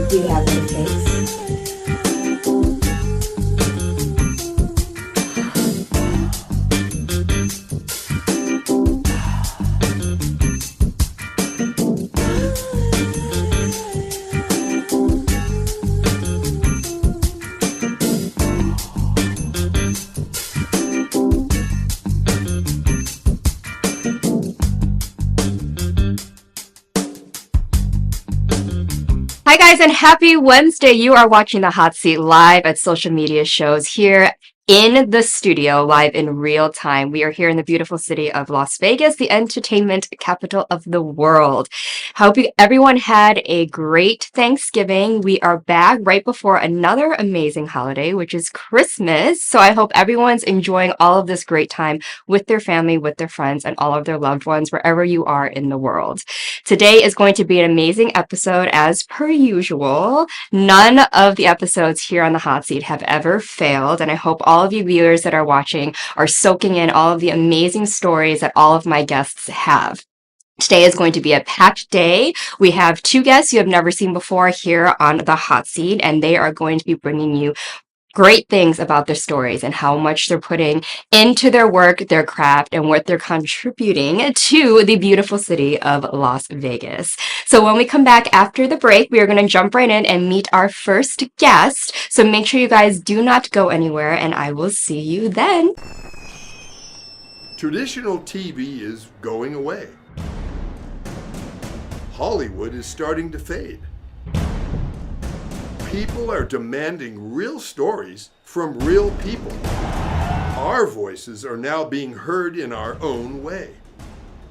Do you have what it takes? Hi, guys, and happy Wednesday. You are watching the Hot Seat live at social media shows here in the studio, live in real time. We are here in the beautiful city of Las Vegas, the entertainment capital of the world. Hope everyone had a great Thanksgiving. We are back right before another amazing holiday, which is Christmas. So I hope everyone's enjoying all of this great time with their family, with their friends, and all of their loved ones, wherever you are in the world. Today is going to be an amazing episode as per usual. None of the episodes here on the Hot Seat have ever failed, and I hope all of you viewers that are watching are soaking in all of the amazing stories that all of my guests have. Today is going to be a packed day. We have two guests you have never seen before here on the Hot Seat, and they are going to be bringing you great things about their stories and how much they're putting into their work, their craft, and what they're contributing to the beautiful city of Las Vegas. So when we come back after the break, we are going to jump right in and meet our first guest. So make sure you guys do not go anywhere, and I will see you then. Traditional TV is going away. Hollywood is starting to fade. People are demanding real stories from real people. Our voices are now being heard in our own way.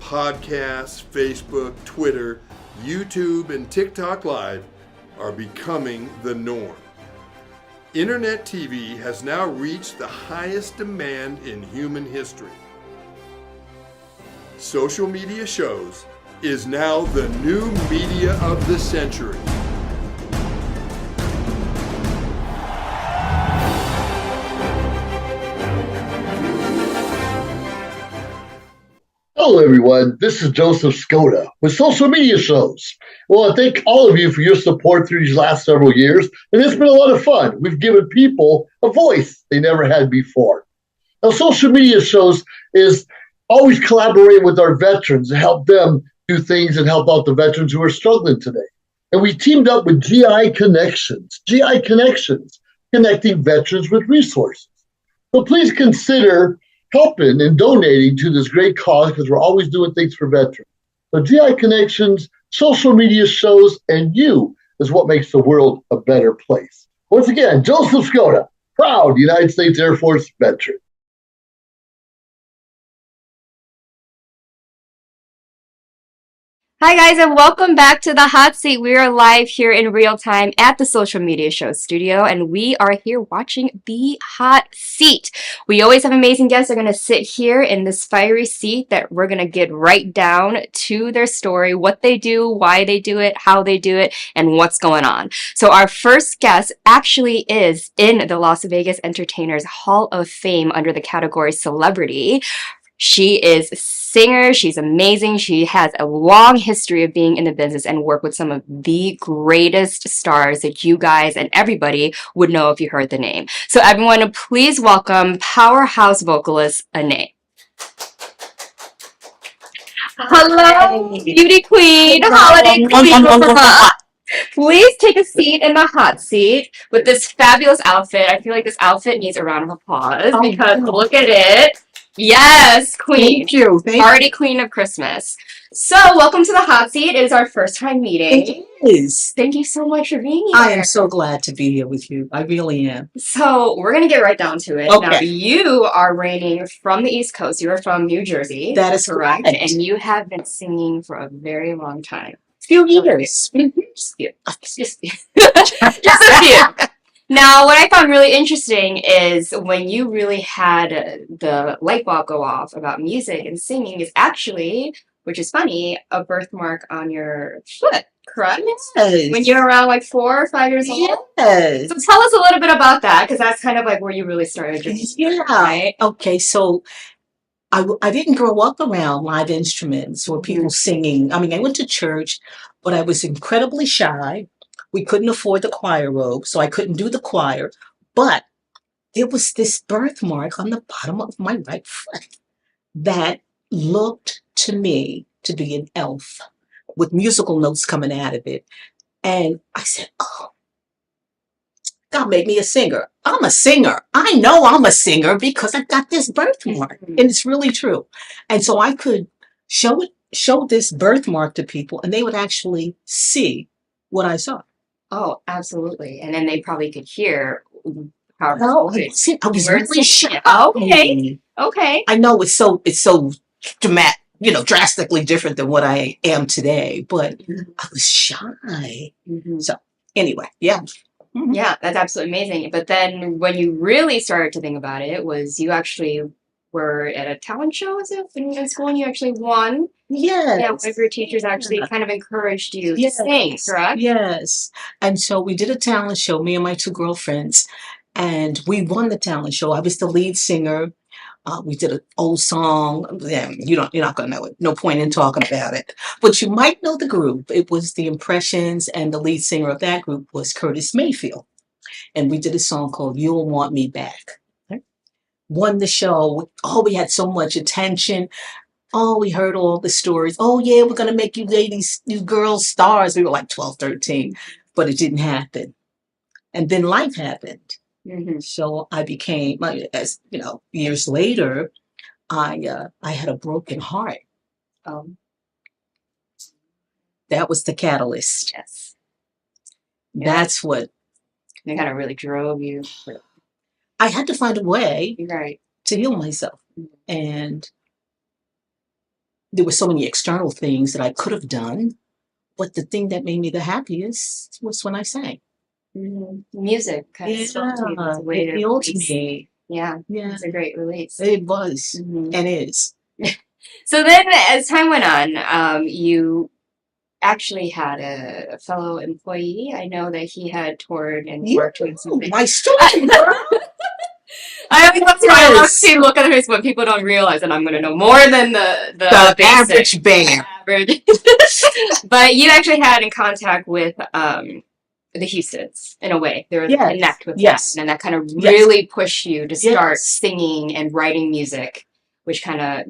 Podcasts, Facebook, Twitter, YouTube, and TikTok Live are becoming the norm. Internet TV has now reached the highest demand in human history. Social media shows is now the new media of the century. Hello, everyone. This is Joseph Skoda with Social Media Shows. Well, I thank all of you for your support through these last several years, and it's been a lot of fun. We've given people a voice they never had before. Now, Social Media Shows is always collaborating with our veterans to help them do things and help out the veterans who are struggling today. And we teamed up with GI Connections, connecting veterans with resources. So please consider helping and donating to this great cause because we're always doing things for veterans. So GI Connections, Social Media Shows, and you is what makes the world a better place. Once again, Joseph Skoda, proud United States Air Force veteran. Hi, guys, and welcome back to the Hot Seat. We are live here in real time at the Social Media Show studio, and we are here watching the Hot Seat. We always have amazing guests that are going to sit here in this fiery seat that we're going to get right down to their story, what they do, why they do it, how they do it, and what's going on. So our first guest actually is in the Las Vegas Entertainers Hall of Fame under the category Celebrity. She is a singer. She's amazing. She has a long history of being in the business and work with some of the greatest stars that you guys and everybody would know if you heard the name. So everyone, please welcome powerhouse vocalist Anae. Hello, beauty queen, holiday queen. Please take a seat in the hot seat with this fabulous outfit. I feel like this outfit needs a round of applause because look at it. Yes, queen. Thank you. Already queen of Christmas. So, welcome to the hot seat. It is our first time meeting. It is. Thank you so much for being here. I am so glad to be here with you. I really am. So, we're going to get right down to it. Okay. Now, you are reigning from the East Coast. You are from New Jersey. That is correct. And you have been singing for a very long time. Few years. Just a few. Now, what I found really interesting is when you really had the light bulb go off about music and singing is actually, which is funny, a birthmark on your foot, correct? Yes. When you're around like 4 or 5 years old? Yes. So tell us a little bit about that, because that's kind of like where you really started your music, Yeah. right? Okay, so I didn't grow up around live instruments or people singing. I mean, I went to church, but I was incredibly shy. We couldn't afford the choir robe, so I couldn't do the choir. But there was this birthmark on the bottom of my right foot that looked to me to be an elf with musical notes coming out of it. And I said, oh, God made me a singer. I'm a singer. I know I'm a singer because I got this birthmark. And it's really true. And so I could show this birthmark to people and they would actually see what I saw. Oh, absolutely. And then they probably could hear how No, I was really shy. Okay. Okay. I know it's so dramatic, drastically different than what I am today, but I was shy. So anyway, yeah. Yeah, that's absolutely amazing. But then when you really started to think about it, was you actually were at a talent show, is it, when you were in school and you actually won? Yes. Yeah, one of your teachers actually kind of encouraged you to sing, correct? Yes. And so we did a talent show, me and my two girlfriends, and we won the talent show. I was the lead singer. We did an old song. Yeah, you're not gonna know it. No point in talking about it. But you might know the group. It was the Impressions, and the lead singer of that group was Curtis Mayfield. And we did a song called "You'll Want Me Back." Won the show. Oh, we had so much attention. Oh, we heard all the stories. Oh, yeah, we're going to make you ladies, you girls stars. We were like 12, 13, but it didn't happen. And then life happened. So I became, as years later, I had a broken heart. That was the catalyst. Yes. That's what. They kind of really drove you. I had to find a way Right. to heal myself. And there were so many external things that I could have done, but the thing that made me the happiest was when I sang. Music kind of spoke to you as a way it to healed release. me. Yeah, it's a great release. It was and is. So then, as time went on, you actually had a fellow employee. I know that he had toured and worked with something. My story, girl. I always love to look at this when people don't realize that I'm going to know more than the average bear. Average. But you actually had in contact with the Houstons in a way. There was a connect with them, and that kind of really pushed you to start singing and writing music, which kind of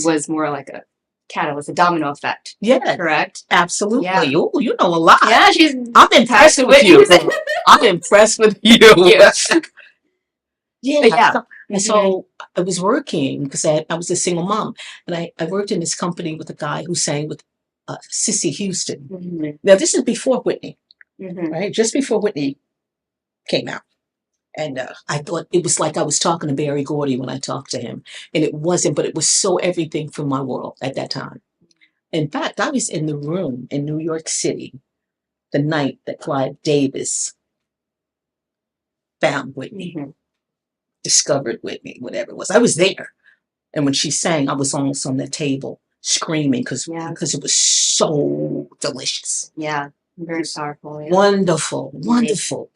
was more like a catalyst, a domino effect. Yeah, correct. Absolutely. Yeah. Ooh, you know a lot. Yeah, I'm impressed with you. I'm impressed with you. So I was working because I was a single mom, and I worked in this company with a guy who sang with Sissy Houston. Now this is before Whitney, right? Just before Whitney came out. And I thought it was like I was talking to Barry Gordy when I talked to him. And it wasn't, but it was so everything from my world at that time. In fact, I was in the room in New York City the night that Clive Davis found Whitney, discovered Whitney, whatever it was. I was there. And when she sang, I was almost on the table screaming because it was so delicious. Yeah, very powerful. Yeah. Wonderful.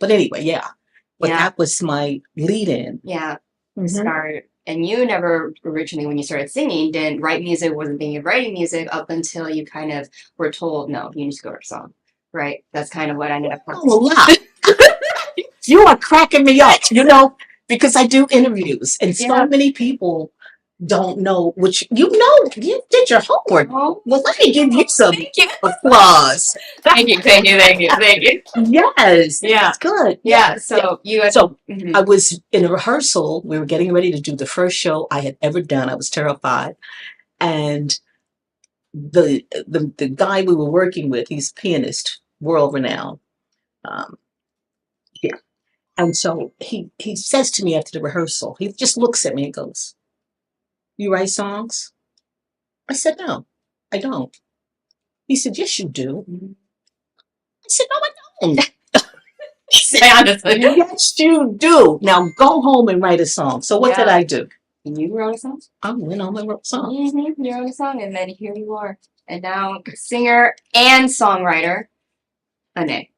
But anyway, But that was my lead-in. Yeah. Start. And you never originally, when you started singing, didn't write music, wasn't thinking of writing music up until you kind of were told, no, you need to go write a song. Right? That's kind of what ended up happening. Oh, a lot. You are cracking me up, because I do interviews and so many people don't know, which you did your homework. Well, let me give you some applause. Thank you. Yes. Yeah. That's good. Yeah. So I was in a rehearsal. We were getting ready to do the first show I had ever done. I was terrified. And the guy we were working with, he's a pianist, world renowned. And so he says to me after the rehearsal, he just looks at me and goes, "You write songs?" I said, "No, I don't." He said, "Yes, you do." I said, "No, I don't." Say honestly. "Yes, you do. Now go home and write a song." So what did I do? You wrote a song? I went home and wrote a song. You wrote a song, and then here you are. And now singer and songwriter, Ane.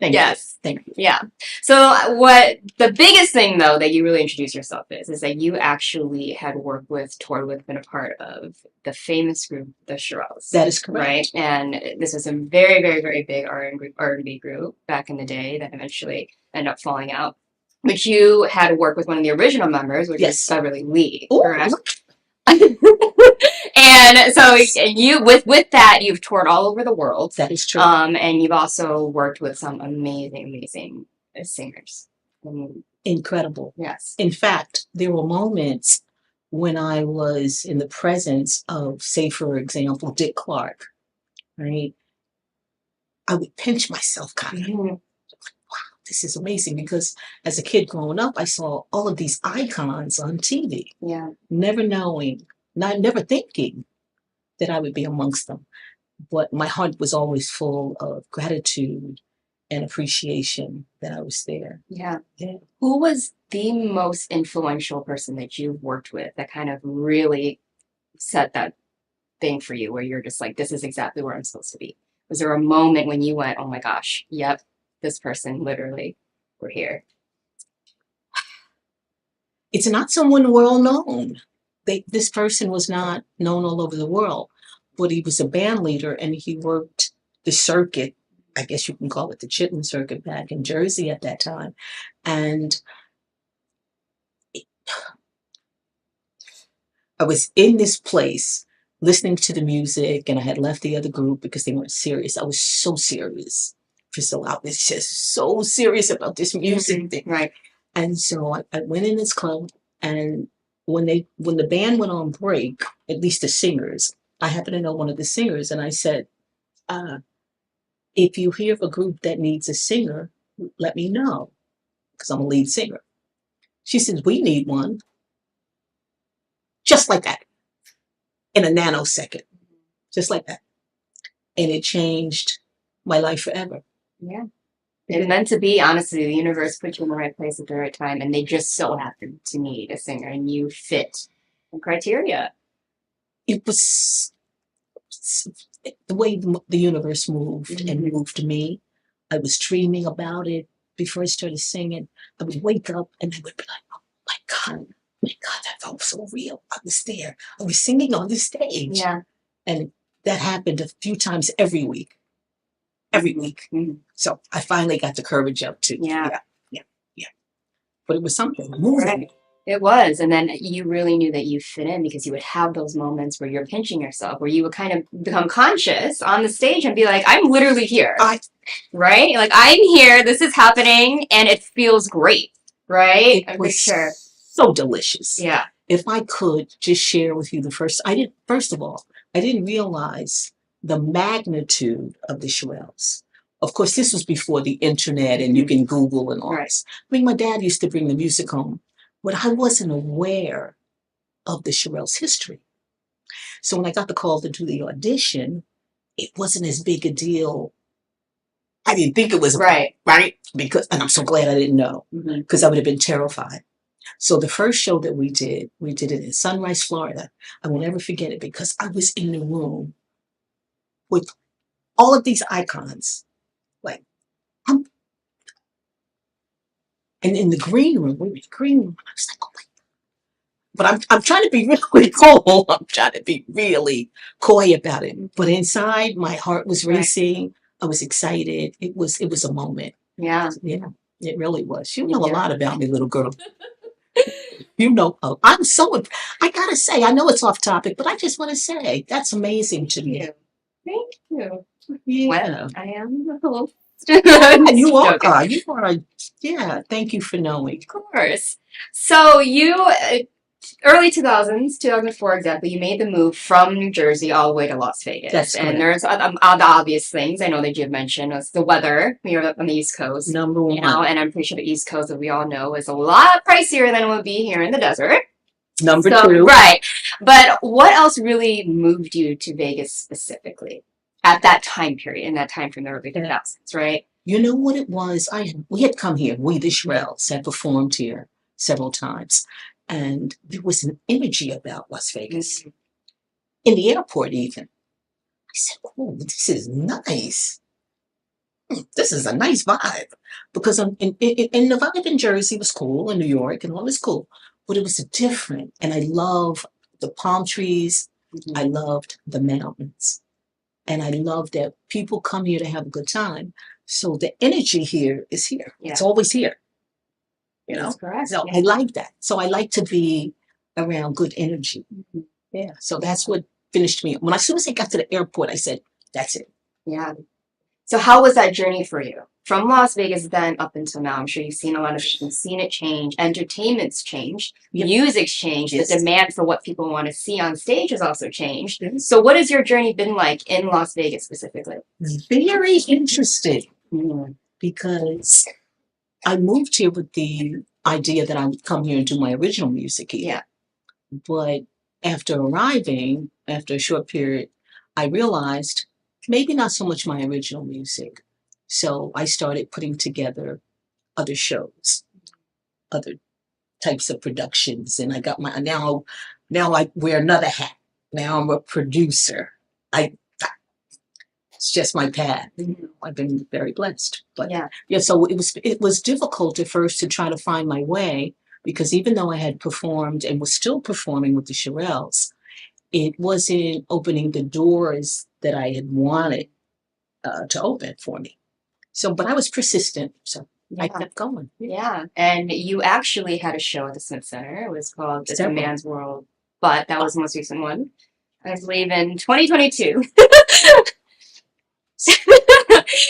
Thank Yes. you. Thank you. Yeah. So what the biggest thing though that you really introduced yourself is that you actually had toured with, been a part of the famous group, the Shirelles. That is correct. Right. And this was a very, very, very big R&B group back in the day that eventually ended up falling out. But you had worked with one of the original members, which Yes. was Beverly Lee, Ooh, correct? And so you with that you've toured all over the world. that is true. And you've also worked with some amazing singers. Incredible. Yes. In fact, there were moments when I was in the presence of, say, for example, Dick Clark, right? I would pinch myself kind of. Mhm. Wow, this is amazing, because as a kid growing up, I saw all of these icons on TV, Yeah. never thinking that I would be amongst them. But my heart was always full of gratitude and appreciation that I was there. Yeah. Yeah. Who was the most influential person that you've worked with that kind of really set that thing for you where you're just like, this is exactly where I'm supposed to be? Was there a moment when you went, oh my gosh, yep, this person literally, we're here? It's not someone well known. This person was not known all over the world, but he was a band leader and he worked the circuit. I guess you can call it the Chitlin circuit back in Jersey at that time. And I was in this place listening to the music, and I had left the other group because they weren't serious. I was so serious. Priscilla, I was just so serious about this music thing. Right. And so I went in this club, and when the band went on break, at least the singers, I happened to know one of the singers, and I said, if you hear of a group that needs a singer, let me know, because I'm a lead singer. She says, we need one. Just like that. In a nanosecond. Just like that. And it changed my life forever. Yeah. It's meant to be, honestly. The universe put you in the right place at the right time, and they just so happened to need a singer, and you fit the criteria. It was the way the universe moved and moved me. I was dreaming about it before I started singing. I would wake up and I would be like, oh my God, that felt so real. I was there. I was singing on the stage. Yeah. And that happened a few times every week. Every week. Mm-hmm. So I finally got the courage up to, Yeah. But it was something moving. Right. It was. And then you really knew that you fit in because you would have those moments where you're pinching yourself, where you would kind of become conscious on the stage and be like, I'm literally here. Right? Like, I'm here. This is happening. And it feels great. Right? It was so delicious. Yeah. If I could just share with you first of all, I didn't realize the magnitude of the Shirelles. Of course, this was before the internet and you can Google and all this. I mean, my dad used to bring the music home, but I wasn't aware of the Shirelles' history. So when I got the call to do the audition, it wasn't as big a deal. I didn't think it was right? Because, and I'm so glad I didn't know, because I would have been terrified. So the first show that we did it in Sunrise, Florida. I will never forget it because I was in the room with all of these icons. Like, and in the green room, I was like, oh my God. But I'm trying to be really cool. I'm trying to be really coy about it. But inside, my heart was racing. I was excited. It was a moment. Yeah. Yeah, it really was. You know a lot about me, little girl. You know, I gotta say, I know it's off topic, but I just want to say, that's amazing to me. Thank you. Yeah. Well, I am a little. You are. Yeah, thank you for knowing. Of course. So you, early 2000s, 2004 exactly, you made the move from New Jersey all the way to Las Vegas. That's and correct. There's the obvious things I know that you've mentioned. It's the weather. You're on the East Coast. Number one. And I'm pretty sure the East Coast, that we all know, is a lot pricier than it would be here in the desert. Number two. Right. But what else really moved you to Vegas specifically at that time period, in that time from the early 2000s, right? You know what it was? We had come here. We, the Shirelles, had performed here several times. And there was an energy about Las Vegas. In the airport, even. I said, oh, this is nice. this is a nice vibe. Because in the vibe in Jersey was cool, in New York and all was cool, but it was different. And I love the palm trees. I loved the mountains. And I love that people come here to have a good time. So the energy here is here. Yeah. It's always here. You know? That's correct. So Yeah. I like that. So I like to be around good energy. Yeah. So that's what finished me. As soon as I got to the airport, I said, that's it. Yeah. So how was that journey for you? From Las Vegas then up until now, I'm sure you've seen a lot of things, you've seen it change. Entertainment's changed, Yep. music's changed, Yes. the demand for what people want to see on stage has also changed. Mhm. So what has your journey been like in Las Vegas specifically? Very interesting Mhm. because I moved here with the idea that I would come here and do my original music here. Yeah. But after arriving, after a short period, I realized maybe not so much my original music. So I started putting together other shows, other types of productions, and I got my now I wear another hat. Now I'm a producer. It's just my path. I've been very blessed. But Yeah. So it was difficult at first to try to find my way because even though I had performed and was still performing with the Shirelles, it wasn't opening the doors that I had wanted to open for me. So, but I was persistent, so I Yeah. kept going. Yeah. And you actually had a show at the Smith Center. It was called It's a Several. Man's World, but that was the most recent one. I believe in 2022.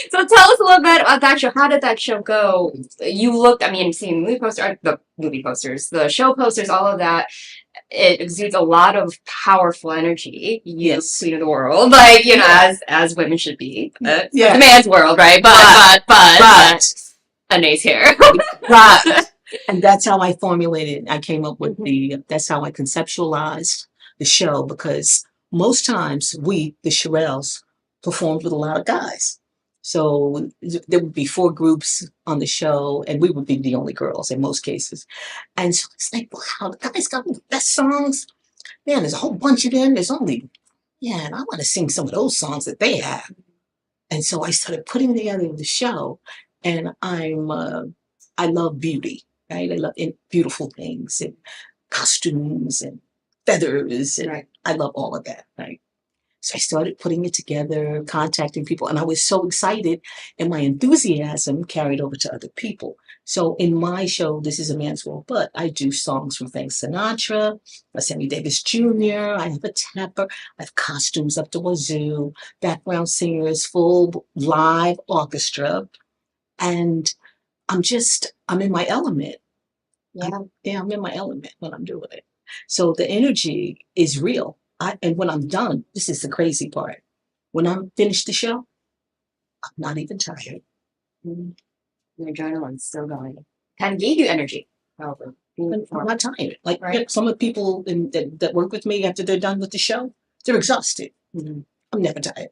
So tell us a little bit about that show. How did that show go? You looked, I mean, seeing the movie posters, the show posters, all of that. It exudes a lot of powerful energy. You Yes. queen of the world, like you know, as women should be. Yeah. It's a man's world, right? But Anae's here. Right. And that's how I formulated. I came up with that's how I conceptualized the show because most times we, the Shirelles, performed with a lot of guys. So there would be 4 groups on the show, and we would be the only girls in most cases. And so it's like, wow, the guys got the best songs. Man, there's a whole bunch of them. There's only, and I want to sing some of those songs that they have. And so I started putting together the show, and I love beauty, right? I love beautiful things and costumes and feathers, and I love all of that, right? So I started putting it together, contacting people, and I was so excited, and my enthusiasm carried over to other people. So in my show, This Is a Man's World, but I do songs from Frank Sinatra, Sammy Davis Jr., I have a tapper, I have costumes up to wazoo, background singers, full live orchestra, and I'm in my element. Yeah. I'm in my element when I'm doing it. So the energy is real. And when I'm done, this is the crazy part. When I'm finished the show, I'm not even tired. Your adrenaline's still going. Kind of gave you energy, probably. I'm not tired. Like some of the people that work with me after they're done with the show, they're exhausted. I'm never tired.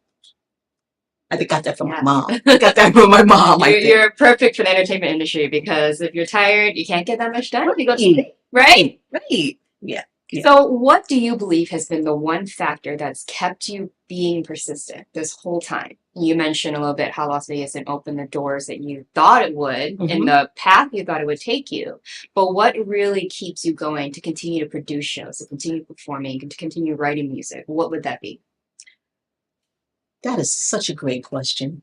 I got that from my mom. I got that from my mom. You're perfect for the entertainment industry because if you're tired, you can't get that much done. You go to sleep, right? Right. Yeah. So what do you believe has been the one factor that's kept you being persistent this whole time? You mentioned a little bit how Las Vegas didn't open the doors that you thought it would in the path you thought it would take you. But what really keeps you going to continue to produce shows, to continue performing, to continue writing music? What would that be? That is such a great question.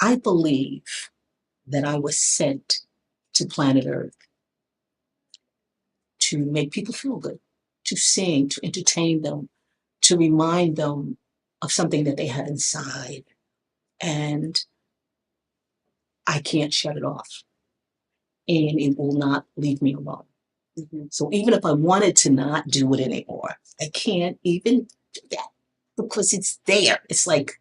I believe that I was sent to planet Earth to make people feel good, to sing, to entertain them, to remind them of something that they have inside. And I can't shut it off. And it will not leave me alone. So even if I wanted to not do it anymore, I can't even do that because it's there. It's like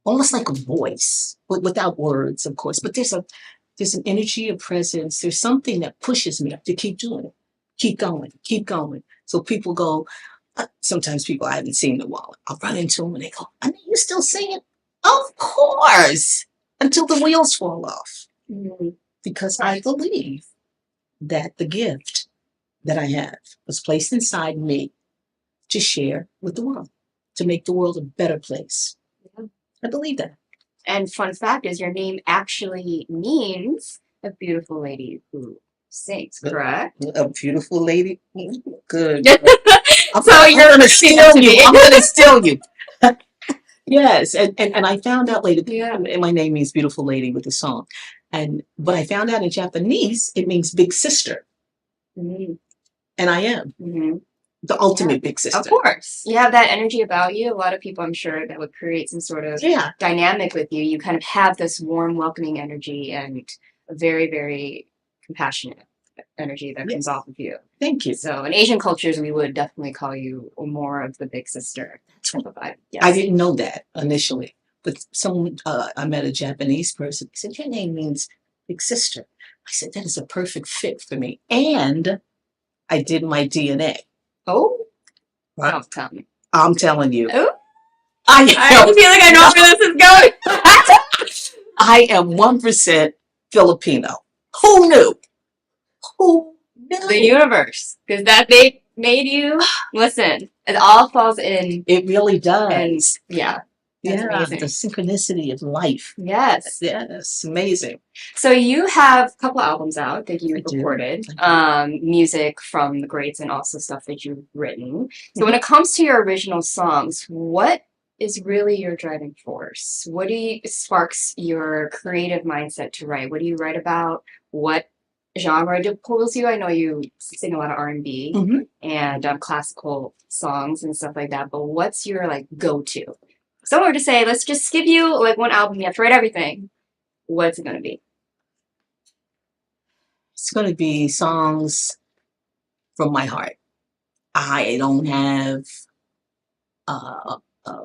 almost like a voice, but without words, of course. But there's an energy, a presence. There's something that pushes me to keep doing it, keep going, keep going. So people go. Sometimes people I haven't seen in a while. I'll run into them and they go, "I mean, you still singing?" Of course, until the wheels fall off, because I believe that the gift that I have was placed inside me to share with the world, to make the world a better place. I believe that. And fun fact is your name actually means a beautiful lady who sings, correct? A beautiful lady. Good. So you're gonna really steal meant to you. be. I'm gonna steal you. Yes, and I found out later. Yeah. And my name means beautiful lady with the song, but I found out in Japanese it means big sister, Mhm. and I am Mhm. the ultimate big Of sister. course. You have that energy about you. A lot of people, I'm sure, that would create some sort of Yeah. dynamic with you. You kind of have this warm, welcoming energy and a very, very compassionate energy that comes Yes. off of you. Thank you. So in Asian cultures, we would definitely call you more of the big sister type of vibe. I Yes. didn't know that initially, but someone I met a Japanese person. He said, "Your name means big sister." I said, "That is a perfect fit for me." And I did my DNA. Oh, Right? don't tell me. I'm telling you, Oh, I I feel like I know where this is going. I am 1% Filipino. Who knew? Who knew? The universe, because that they made you. Listen, it all falls in, It really and does. yeah, that's Yeah, amazing. the synchronicity of life. Yes. Yes, amazing. So you have a couple albums out that you I do. recorded, I music from the greats and also stuff that you've written. So when Mhm. it comes to your original songs, what is really your driving force? What do you sparks your creative mindset to write? What do you write about? What genre pulls you? I know you sing a lot of R&B Mhm. and classical songs and stuff like that, but what's your like go-to? So we're to say, let's just give you like one album, you have to write everything. What's it gonna be? It's going to be songs from my heart. I don't have a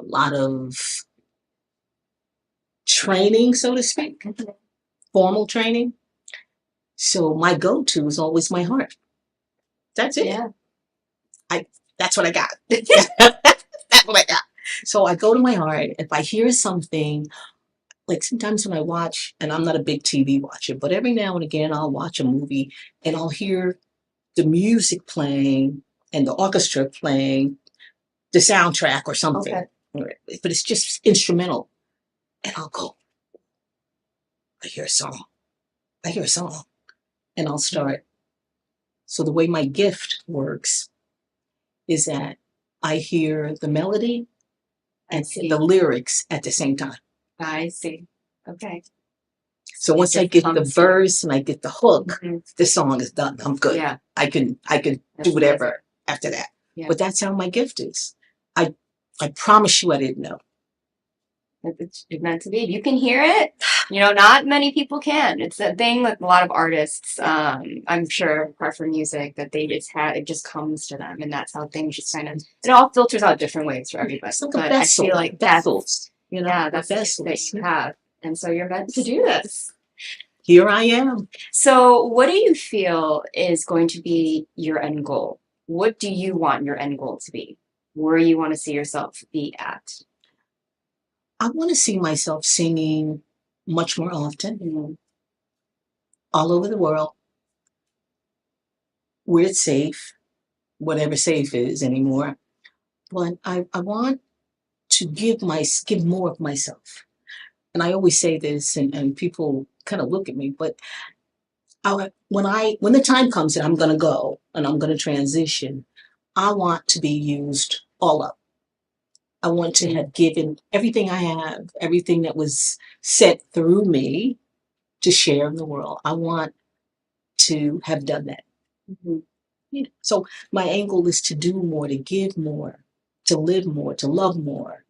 lot of training, so to speak, formal training. So my go-to is always my heart. That's it. Yeah. That's what I got. That's what I got. So I go to my heart. If I hear something, like sometimes when I watch, and I'm not a big TV watcher, but every now and again I'll watch a movie and I'll hear the music playing and the orchestra playing the soundtrack or something. Okay. But it's just instrumental. And I'll go, I hear a song. I hear a song. And I'll start. So the way my gift works is that I hear the melody and the lyrics at the same time. I see. Okay. So once I just get the comes to you. verse and I get the hook, Mhm. the song is done. I'm good. Yeah. I can That's do whatever after that. Yeah. But that's how my gift is. I promise you I didn't know. It's meant to be. You can hear it. You know, not many people can. It's a thing with a lot of artists. I'm sure, apart from music, that they just have it just comes to them, and that's how things just kind of it all filters out different ways for everybody. It's like a But vessel. I feel like Vessels. You know, yeah, that's the gift that vessels. you have, and so you're meant to do this. Here I am. So, what do you feel is going to be your end goal? What do you want your end goal to be? Where you want to see yourself be at? I want to see myself singing much more often, Mhm. all over the world, where it's safe, whatever safe is anymore. But I want to give more of myself. And I always say this, and people kind of look at me, but when the time comes that I'm going to go and I'm going to transition, I want to be used all up. I want to have given everything I have, everything that was sent through me to share in the world. I want to have done that. Mhm. Yeah. So my angle is to do more, to give more, to live more, to love more.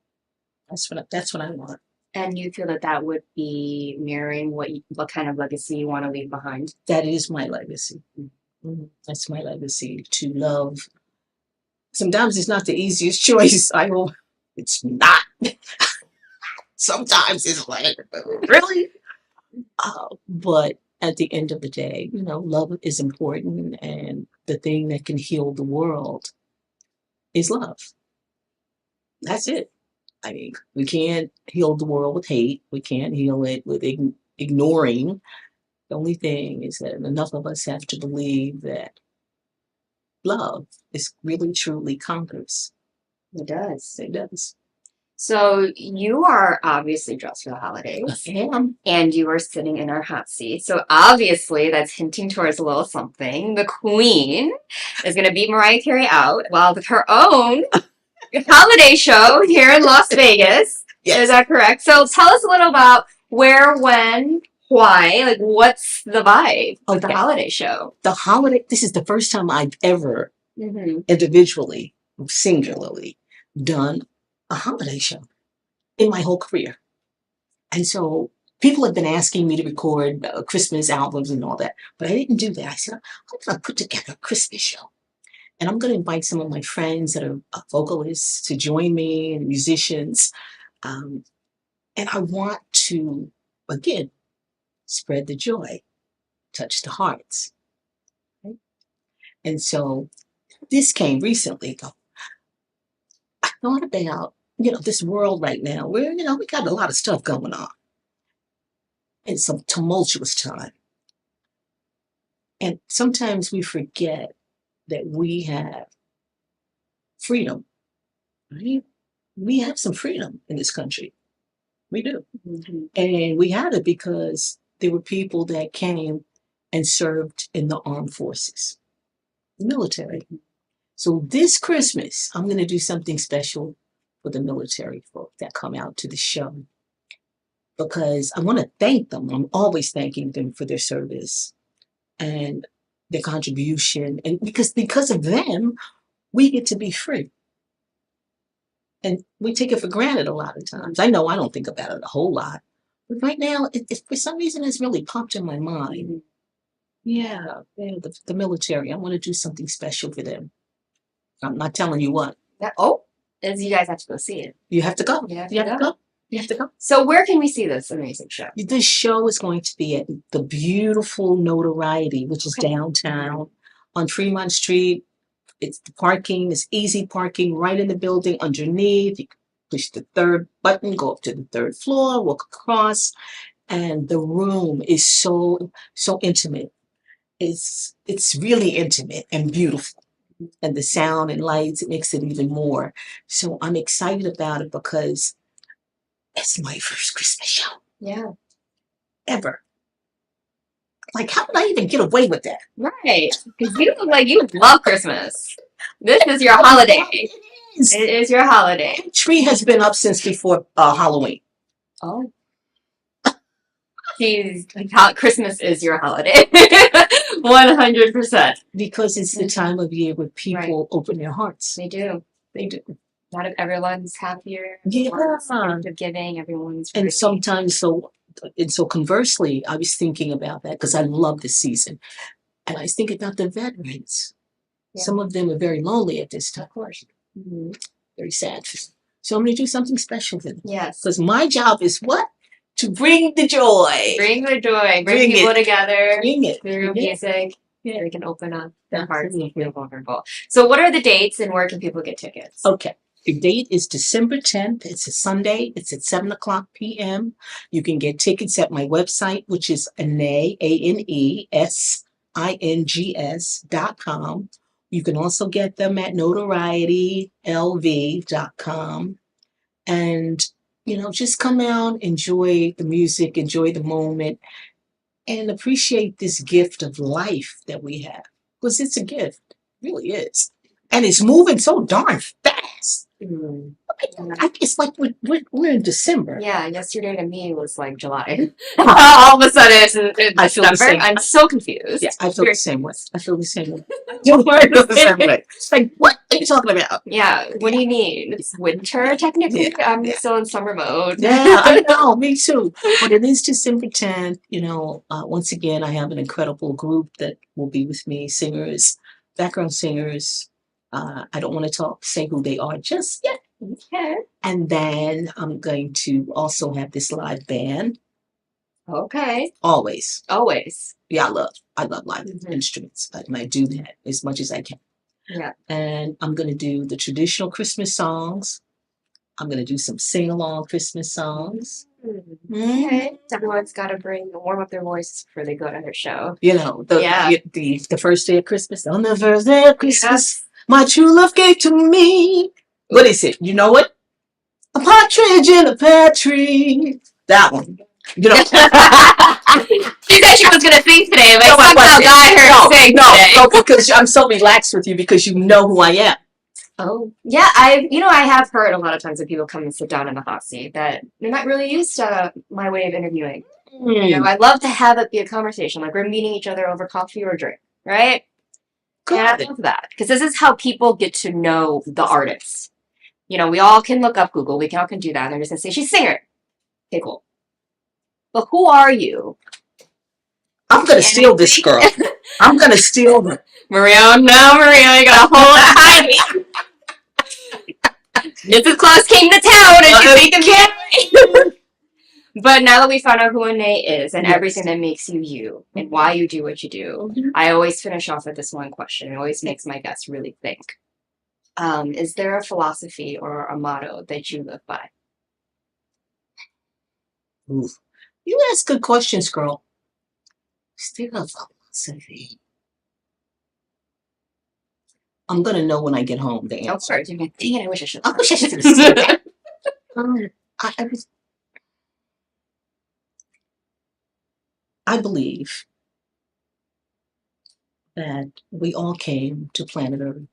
That's what I want. And you feel that that would be mirroring what kind of legacy you want to leave behind? That is my legacy. That's my legacy, to love. Sometimes it's not the easiest choice. It's not. Sometimes it's like, really? But at the end of the day, love is important, and the thing that can heal the world is love. That's it. I mean, we can't heal the world with hate. We can't heal it with ignoring. The only thing is that enough of us have to believe that love is really truly conquers. It does. It does. So you are obviously dressed for the holidays. I am. And you are sitting in our hot seat. So obviously that's hinting towards a little something. The Queen is going to beat Mariah Carey out while with her own holiday show here in Las Vegas. Yes. Is that correct? So tell us a little about where, when, why, like what's the vibe of the Okay. holiday show? The holiday, this is the first time I've ever Mm-hmm. individually, singularly, done a holiday show in my whole career. And so people have been asking me to record Christmas albums and all that, but I didn't do that. I said, I'm going to put together a Christmas show. And I'm going to invite some of my friends that are vocalists to join me and musicians. And I want to, again, spread the joy, touch the hearts. Right? And so this came recently, though. I thought about, this world right now where, we got a lot of stuff going on. It's some tumultuous time. And sometimes we forget that we have freedom, right? We have some freedom in this country. We do. Mm-hmm. And we had it because there were people that came and served in the armed forces, the military. So this Christmas, I'm going to do something special for the military folk that come out to the show because I want to thank them. I'm always thanking them for their service and their contribution. And because of them, we get to be free. And we take it for granted a lot of times. I know I don't think about it a whole lot. But right now, for some reason, it's really popped in my mind. Yeah, the military. I want to do something special for them. I'm not telling you what. As you guys have to go see it. You have to go. You have You to have to go. You have to go. So where can we see this amazing show? This show is going to be at the beautiful Notoriety, which is downtown on Fremont Street. It's the parking, it's easy parking right in the building underneath. You can push the third button, go up to the third floor, walk across, and the room is so intimate. It's really intimate and beautiful. And the sound and lights, it makes it even more. So I'm excited about it because it's my first Christmas show. Yeah. Ever. Like, how did I even get away with that? Right. Because you look like you love Christmas. This is your holiday. It is. It is your holiday. The tree has been up since before Halloween. Oh. Christmas is your holiday. 100%. Because it's the time of year where people open their hearts. They do. They do. Not everyone's happier. Yeah. Everyone's giving. Everyone's And ready. sometimes so conversely, I was thinking about that because I love this season. And I was thinking about the veterans. Yeah. Some of them are very lonely at this time. Of course. Mm-hmm. Very sad. So I'm going to do something special for them. Yes. Because my job is what? To bring the joy. Bring the joy. Bring people together. Bring it. Through music. Yeah. We can open up their hearts and Absolutely. feel vulnerable. So what are the dates and where can people get tickets? Okay. The date is December 10th. It's a Sunday. It's at 7:00 p.m. You can get tickets at my website, which is ANESINGS.com. You can also get them at notorietylv.com. And, just come out, enjoy the music, enjoy the moment, and appreciate this gift of life that we have. Because it's a gift. It really is. And it's moving so darn fast. Mm. It's like we're in December. Yeah, yesterday to me was like July. All of a sudden it's in I feel the December. same. I'm so confused. Yeah, I feel the same way. I feel the same way. It's like, what are you talking about? Yeah, what do you need? It's winter, technically. Yeah, I'm still in summer mode. Yeah, I know, me too. But it is December 10th. Once again, I have an incredible group that will be with me, singers, background singers. I don't want to say who they are just yet. Okay. And then I'm going to also have this live band. Okay. Always. Yeah, I love live instruments. And I do that as much as I can. Yeah. And I'm going to do the traditional Christmas songs. I'm going to do some sing-along Christmas songs. Okay. Everyone's got to warm up their voices before they go to their show. The first day of Christmas. On the first day of Christmas, my true love gave to me. What is it? You know it? A partridge in a pear tree. That one. You know. She said she was going to sing today, but No, I somehow wasn't. got her to sing today. No, because I'm so relaxed with you because you know who I am. Oh, yeah. I have heard a lot of times when people come and sit down in the hot seat that they're not really used to my way of interviewing. I love to have it be a conversation, like we're meeting each other over coffee or a drink, right? And I Good. love that because this is how people get to know the artists. We all can look up Google, we all can do that, and they're just gonna say she's a singer. Okay, cool. But who are you? I'm gonna steal this girl. I'm gonna steal her. Maria, no, Maria, you gotta hold it behind me. Mrs. Claus came to town and she's making me. But now that we found out who Anae is and everything that makes you you and why you do what you do, I always finish off with this one question. It always makes my guests really think. Is there a philosophy or a motto that you live by? Ooh. You ask good questions, girl. Still a philosophy. I'm gonna know when I get home the Oh, answer. sorry. Dang it, I wish I should. I wish I should have said that. I believe that we all came to planet Earth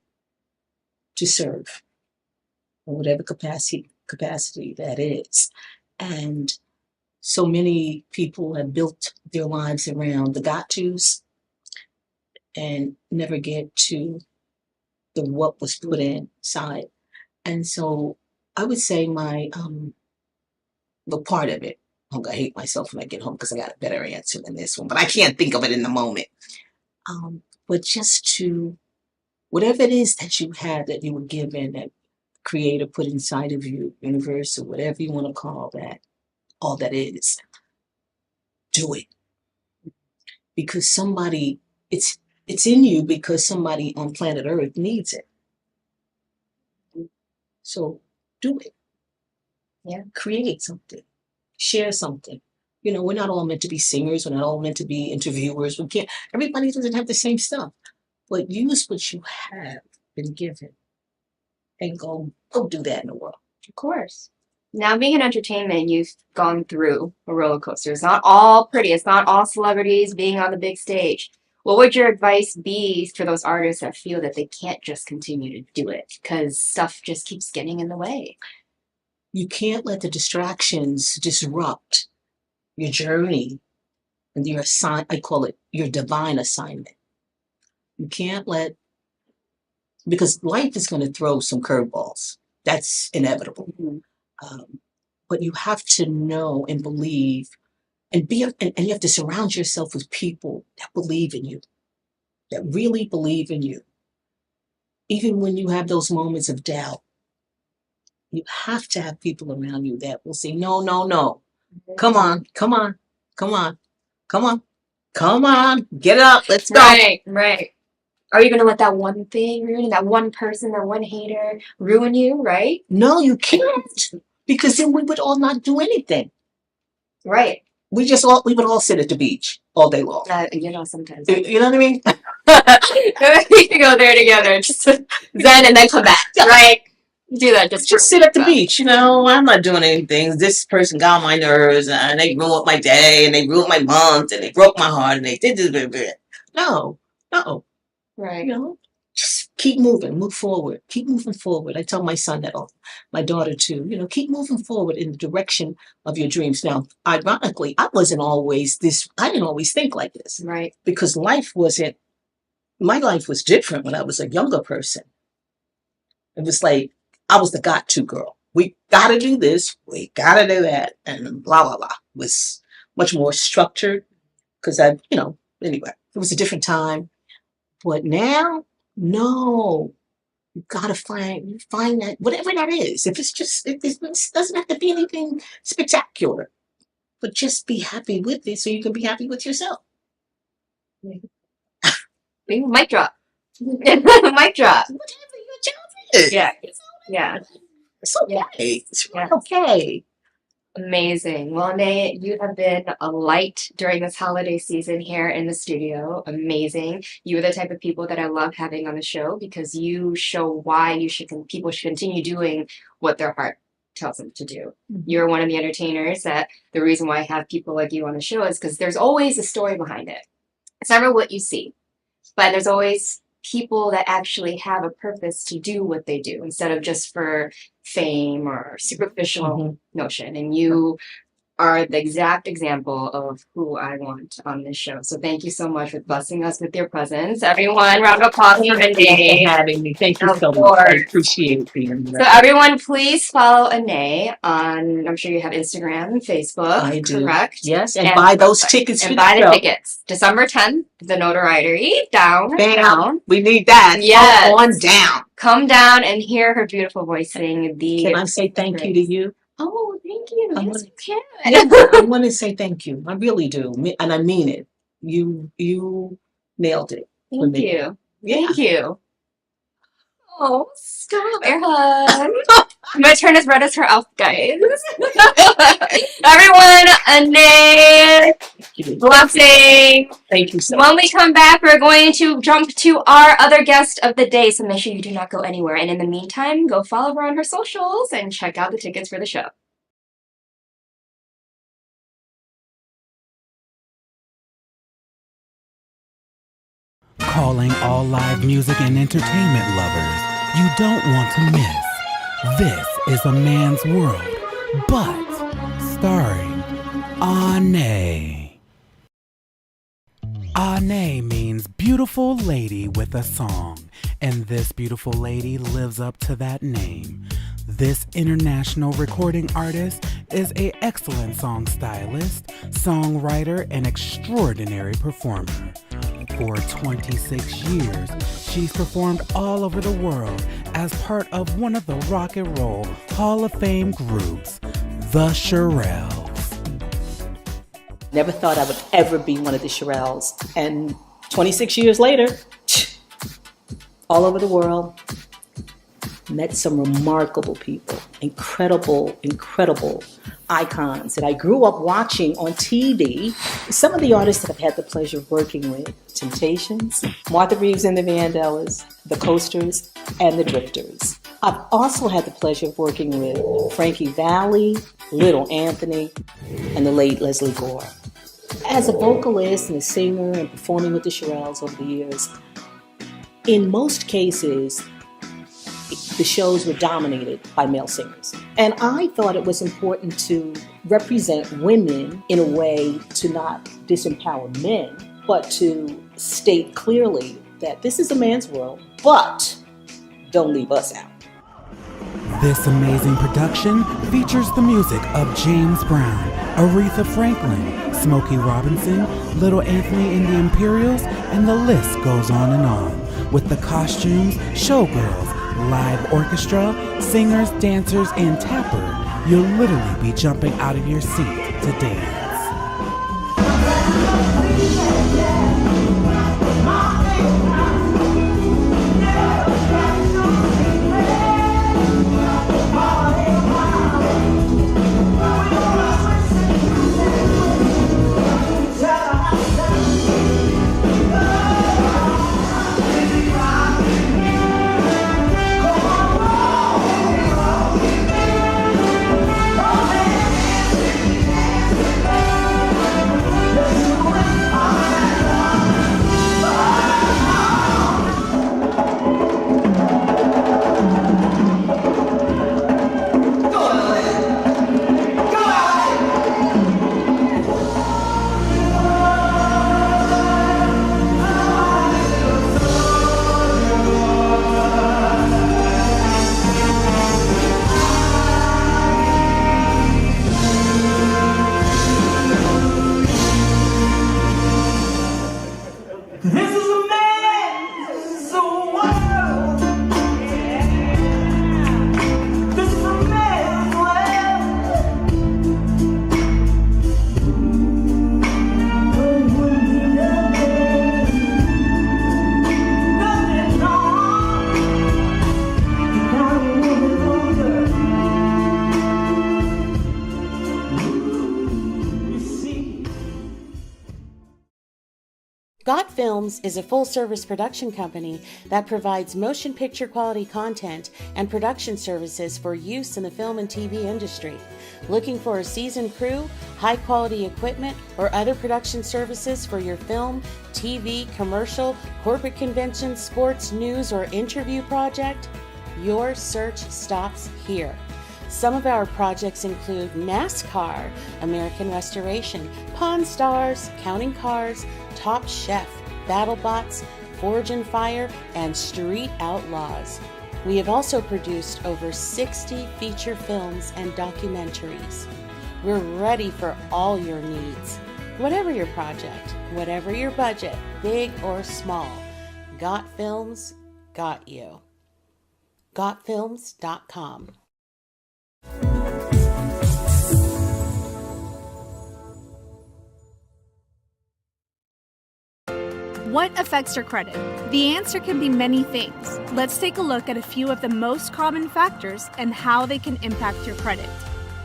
to serve in whatever capacity that is. And so many people have built their lives around the got tos and never get to the what was put inside. And so I would say the part of it, I'm gonna hate myself when I get home because I got a better answer than this one, but I can't think of it in the moment. But just to whatever it is that you have that you were given, that creator put inside of you, universe, or whatever you want to call that, all that is, do it. Because somebody, it's in you because somebody on planet Earth needs it. So do it. Yeah. Create something. Share something. We're not all meant to be singers. We're not all meant to be interviewers. Everybody doesn't have the same stuff. But use what you have been given and go do that in the world. Of course. Now, being in entertainment, you've gone through a roller coaster. It's not all pretty. It's not all celebrities being on the big stage. What would your advice be for those artists that feel that they can't just continue to do it because stuff just keeps getting in the way? You can't let the distractions disrupt your journey and I call it your divine assignment. You can't because life is going to throw some curveballs. That's inevitable. But you have to know and believe and you have to surround yourself with people that believe in you, that really believe in you. Even when you have those moments of doubt, you have to have people around you that will say, no, no, no. Come on, come on, come on, come on, come on, get up, let's go. Right. Are you going to let that one thing ruin that one person, that one hater ruin you, right? No, you can't. Because then we would all not do anything. Right. We would all sit at the beach all day long. Sometimes. You know what I mean? We can go there together, just zen and then come back, right? Do that. Just sit at the beach. I'm not doing anything. This person got on my nerves and they ruined my day and they ruined my month and they broke my heart and they did this. No. Right. Just keep moving, move forward, keep moving forward. I tell my son that all, my daughter too, keep moving forward in the direction of your dreams. Now, ironically, I didn't always think like this. Right. Because my life was different when I was a younger person. It was like, I was the got to girl. We got to do this, we got to do that, and blah, blah, blah. It was much more structured because anyway, it was a different time. But now, no, you gotta find that whatever that is. If it doesn't have to be anything spectacular, but just be happy with it, so you can be happy with yourself. Mic drop. Mic drop. Whatever your job is. Yeah. It's okay. It's okay. Amazing. Well, Anae, you have been a light during this holiday season here in the studio. Amazing. You are the type of people that I love having on the show because you show why people should continue doing what their heart tells them to do. You're one of the entertainers that the reason why I have people like you on the show is because there's always a story behind it. It's never what you see, but there's always people that actually have a purpose to do what they do instead of just for fame or superficial notion. And you are the exact example of who I want on this show. So thank you so much for blessing us with your presence. Everyone, round of applause for Thank you Anae. for having me. Thank you Of so much. I course. appreciate being So here. everyone, please follow Anae on, I'm sure you have Instagram and Facebook, I do. correct? Yes, and buy those website. tickets for And the buy the show. tickets. December 10th, the notoriety, down. Bam. We need that. Yes. On down. Come down and hear her beautiful voice sing the. Can I say thank you to you? Oh, thank you. I Yes, wanna- you can. Yeah, I want to say thank you. I really do, and I mean it. You nailed it. for Thank me. you. Yeah. Thank you. Oh, stop, air hug. I'm gonna turn as red as her elf, guys. Everyone, Anae, blessing. Thank you so much. When we come back, we're going to jump to our other guest of the day, so make sure you do not go anywhere. And in the meantime, go follow her on her socials and check out the tickets for the show. Calling all live music and entertainment lovers you don't want to miss. This is a man's world, but starring Anae. Anae means beautiful lady with a song, and this beautiful lady lives up to that name. This international recording artist is an excellent song stylist, songwriter, and extraordinary performer. For 26 years, she's performed all over the world as part of one of the Rock and Roll Hall of Fame groups, the Shirelles. Never thought I would ever be one of the Shirelles. And 26 years later, all over the world, met some remarkable people, incredible icons that I grew up watching on TV. Some of the artists that I've had the pleasure of working with: Temptations, Martha Reeves and the Vandellas, the Coasters, and the Drifters. I've also had the pleasure of working with Frankie Valli, Little Anthony, and the late Leslie Gore. As a vocalist and a singer and performing with the Shirelles over the years, in most cases, the shows were dominated by male singers. And I thought it was important to represent women in a way to not disempower men, but to state clearly that this is a man's world, but don't leave us out. This amazing production features the music of James Brown, Aretha Franklin, Smokey Robinson, Little Anthony and the Imperials, and the list goes on and on. With the costumes, showgirls, live orchestra, singers, dancers, and tapper, you'll literally be jumping out of your seat to dance. Got Films is a full-service production company that provides motion picture quality content and production services for use in the film and TV industry. Looking for a seasoned crew, high-quality equipment, or other production services for your film, TV, commercial, corporate convention, sports, news, or interview project? Your search stops here. Some of our projects include NASCAR, American Restoration, Pawn Stars, Counting Cars, Top Chef, BattleBots, Forge and Fire, and Street Outlaws. We have also produced over 60 feature films and documentaries. We're ready for all your needs. Whatever your project, whatever your budget, big or small, Got Films got you. GotFilms.com. What affects your credit? The answer can be many things. Let's take a look at a few of the most common factors and how they can impact your credit.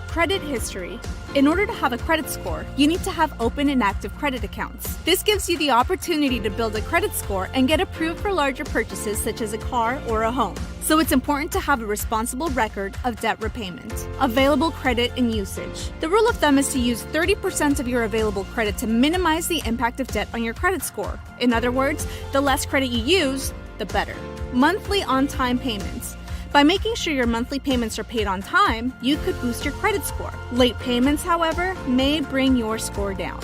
Credit history. In order to have a credit score, you need to have open and active credit accounts. This gives you the opportunity to build a credit score and get approved for larger purchases such as a car or a home. So it's important to have a responsible record of debt repayment. Available credit and usage. The rule of thumb is to use 30% of your available credit to minimize the impact of debt on your credit score. In other words, the less credit you use, the better. Monthly on-time payments. By making sure your monthly payments are paid on time, you could boost your credit score. Late payments, however, may bring your score down.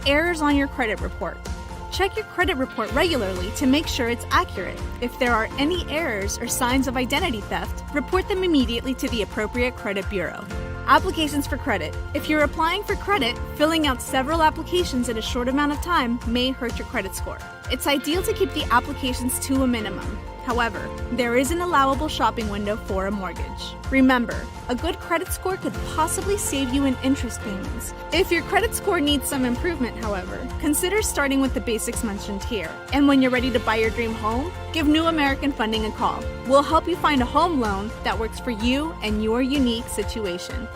Errors on your credit report. Check your credit report regularly to make sure it's accurate. If there are any errors or signs of identity theft, report them immediately to the appropriate credit bureau. Applications for credit. If you're applying for credit, filling out several applications in a short amount of time may hurt your credit score. It's ideal to keep the applications to a minimum. However, there is an allowable shopping window for a mortgage. Remember, a good credit score could possibly save you in interest payments. If your credit score needs some improvement, however, consider starting with the basics mentioned here. And when you're ready to buy your dream home, give New American Funding a call. We'll help you find a home loan that works for you and your unique situation.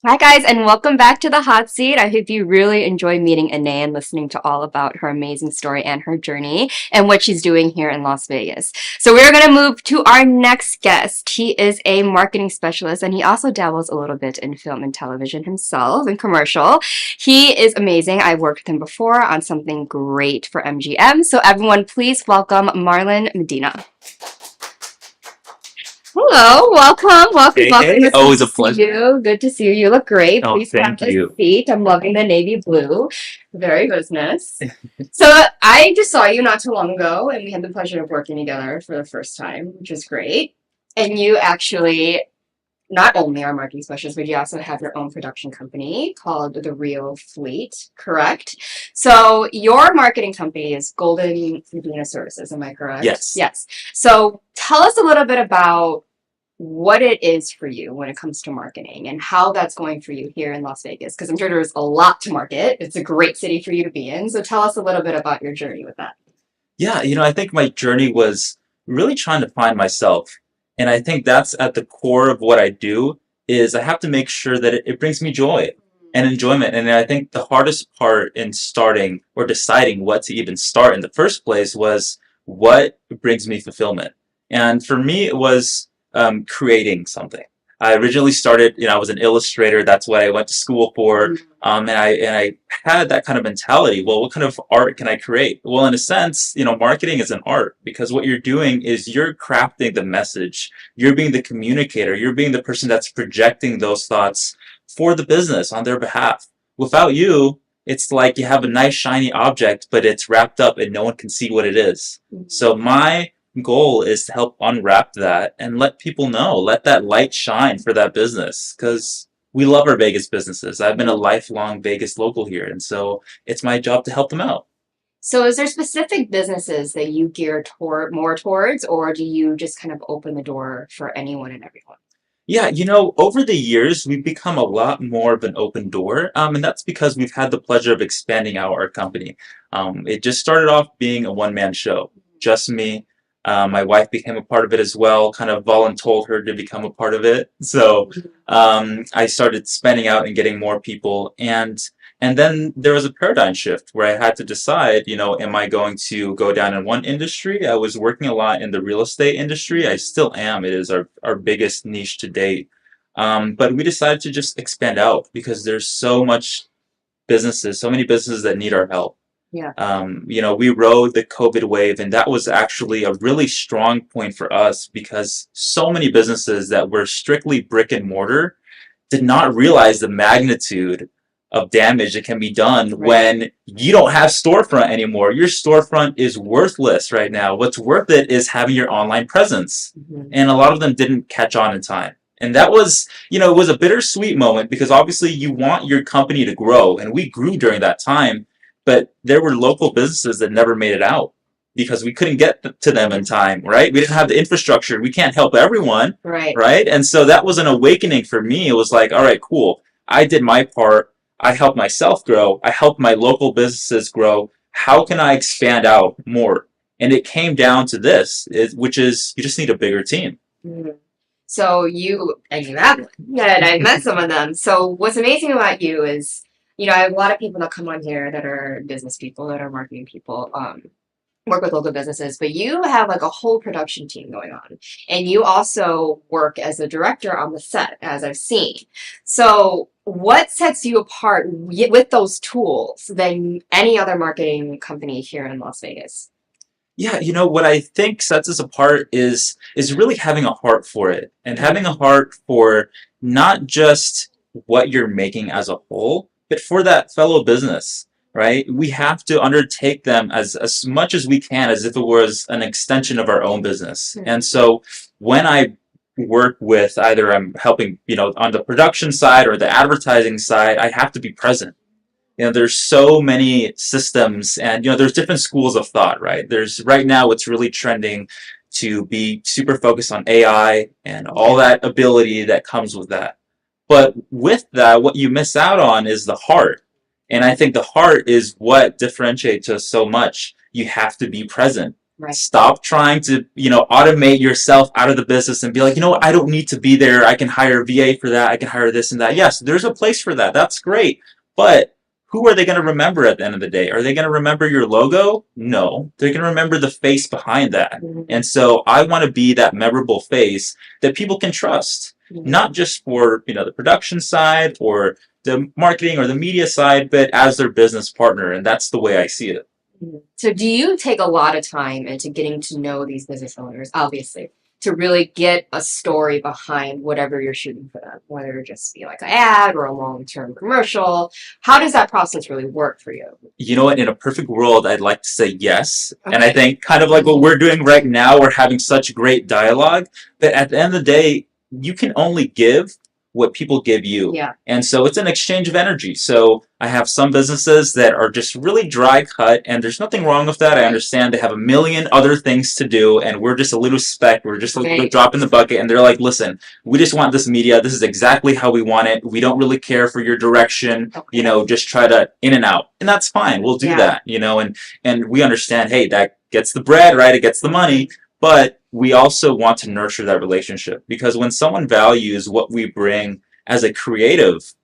Hi guys, and welcome back to the hot seat. I hope you really enjoy meeting Ine and listening to all about her amazing story and her journey and what she's doing here in Las Vegas. So we're going to move to our next guest. He is a marketing specialist and he also dabbles a little bit in film and television himself and commercial. He is amazing. I've worked with him before on something great for MGM. So everyone, please welcome Marlon Medina. Hello, welcome. Hey, always a pleasure. You. Good to see you. You look great. Oh, Please thank have you. a seat. I'm loving the navy blue. Very business. So I just saw you not too long ago, and we had the pleasure of working together for the first time, which is great. And you actually not only are marketing specialist, but you also have your own production company called The Real Fleet, correct? So your marketing company is Golden Medina Services, am I correct? Yes. Yes. So tell us a little bit about what it is for you when it comes to marketing and how that's going for you here in Las Vegas, because I'm sure there's a lot to market. It's a great city for you to be in. So tell us a little bit about your journey with that. Yeah, I think my journey was really trying to find myself. And I think that's at the core of what I do is I have to make sure that it brings me joy and enjoyment. And I think the hardest part in starting or deciding what to even start in the first place was what brings me fulfillment. And for me, it was creating something. I originally started, I was an illustrator. That's what I went to school for. And I had that kind of mentality. Well, what kind of art can I create? Well, in a sense, marketing is an art because what you're doing is you're crafting the message. You're being the communicator. You're being the person that's projecting those thoughts for the business on their behalf. Without you, it's like you have a nice shiny object, but it's wrapped up and no one can see what it is. So my goal is to help unwrap that and let people know, let that light shine for that business because we love our Vegas businesses. I've been a lifelong Vegas local here, and so it's my job to help them out. So is there specific businesses that you gear more towards, or do you just kind of open the door for anyone and everyone? Yeah, over the years, we've become a lot more of an open door, and that's because we've had the pleasure of expanding our company. It just started off being a one-man show, just me. My wife became a part of it as well, kind of voluntold her to become a part of it. So I started spanning out and getting more people. And then there was a paradigm shift where I had to decide, am I going to go down in one industry? I was working a lot in the real estate industry. I still am. It is our biggest niche to date. But we decided to just expand out because there's so many businesses that need our help. Yeah. We rode the COVID wave, and that was actually a really strong point for us because so many businesses that were strictly brick and mortar did not realize the magnitude of damage that can be done when you don't have storefront anymore. Your storefront is worthless right now. What's worth it is having your online presence. And a lot of them didn't catch on in time. And that was, it was a bittersweet moment because obviously you want your company to grow, and we grew during that time. But there were local businesses that never made it out because we couldn't get to them in time, right? We didn't have the infrastructure. We can't help everyone, right? And so that was an awakening for me. It was like, all right, cool. I did my part. I helped myself grow. I helped my local businesses grow. How can I expand out more? And it came down to this, which is you just need a bigger team. So and you have one. Yeah, and I met some of them. So what's amazing about you is, I have a lot of people that come on here that are business people, that are marketing people, work with local businesses, but you have like a whole production team going on. And you also work as a director on the set, as I've seen. So what sets you apart with those tools than any other marketing company here in Las Vegas? Yeah, what I think sets us apart is really having a heart for it and having a heart for not just what you're making as a whole, but for that fellow business, right? We have to undertake them as much as we can as if it was an extension of our own business. And so when I work with either I'm helping, on the production side or the advertising side, I have to be present. There's so many systems and, there's different schools of thought, right? Right now it's really trending to be super focused on AI and all that ability that comes with that. But with that, what you miss out on is the heart. And I think the heart is what differentiates us so much. You have to be present. Stop trying to, automate yourself out of the business and be like, I don't need to be there. I can hire a VA for that. I can hire this and that. Yes, there's a place for that. That's great. But who are they going to remember at the end of the day? Are they going to remember your logo? No. They're going to remember the face behind that. And so I want to be that memorable face that people can trust. Not just for, the production side or the marketing or the media side, but as their business partner. And that's the way I see it. So do you take a lot of time into getting to know these business owners, obviously, to really get a story behind whatever you're shooting for them, whether it just be like an ad or a long-term commercial? How does that process really work for you? You know what? In a perfect world, I'd like to say yes. Okay. And I think kind of like what we're doing right now, we're having such great dialogue. But at the end of the day, you can only give what people give you. Yeah. And so it's an exchange of energy. So I have some businesses that are just really dry cut, and there's nothing wrong with that. I understand they have a million other things to do, and we're just a little speck. We're just a little drop in the bucket. And they're like, listen, we just want this media. This is exactly how we want it. We don't really care for your direction. Just try to in and out. And that's fine. We'll do that, and we understand, hey, that gets the bread, right? It gets the money. But we also want to nurture that relationship, because when someone values what we bring as a creative,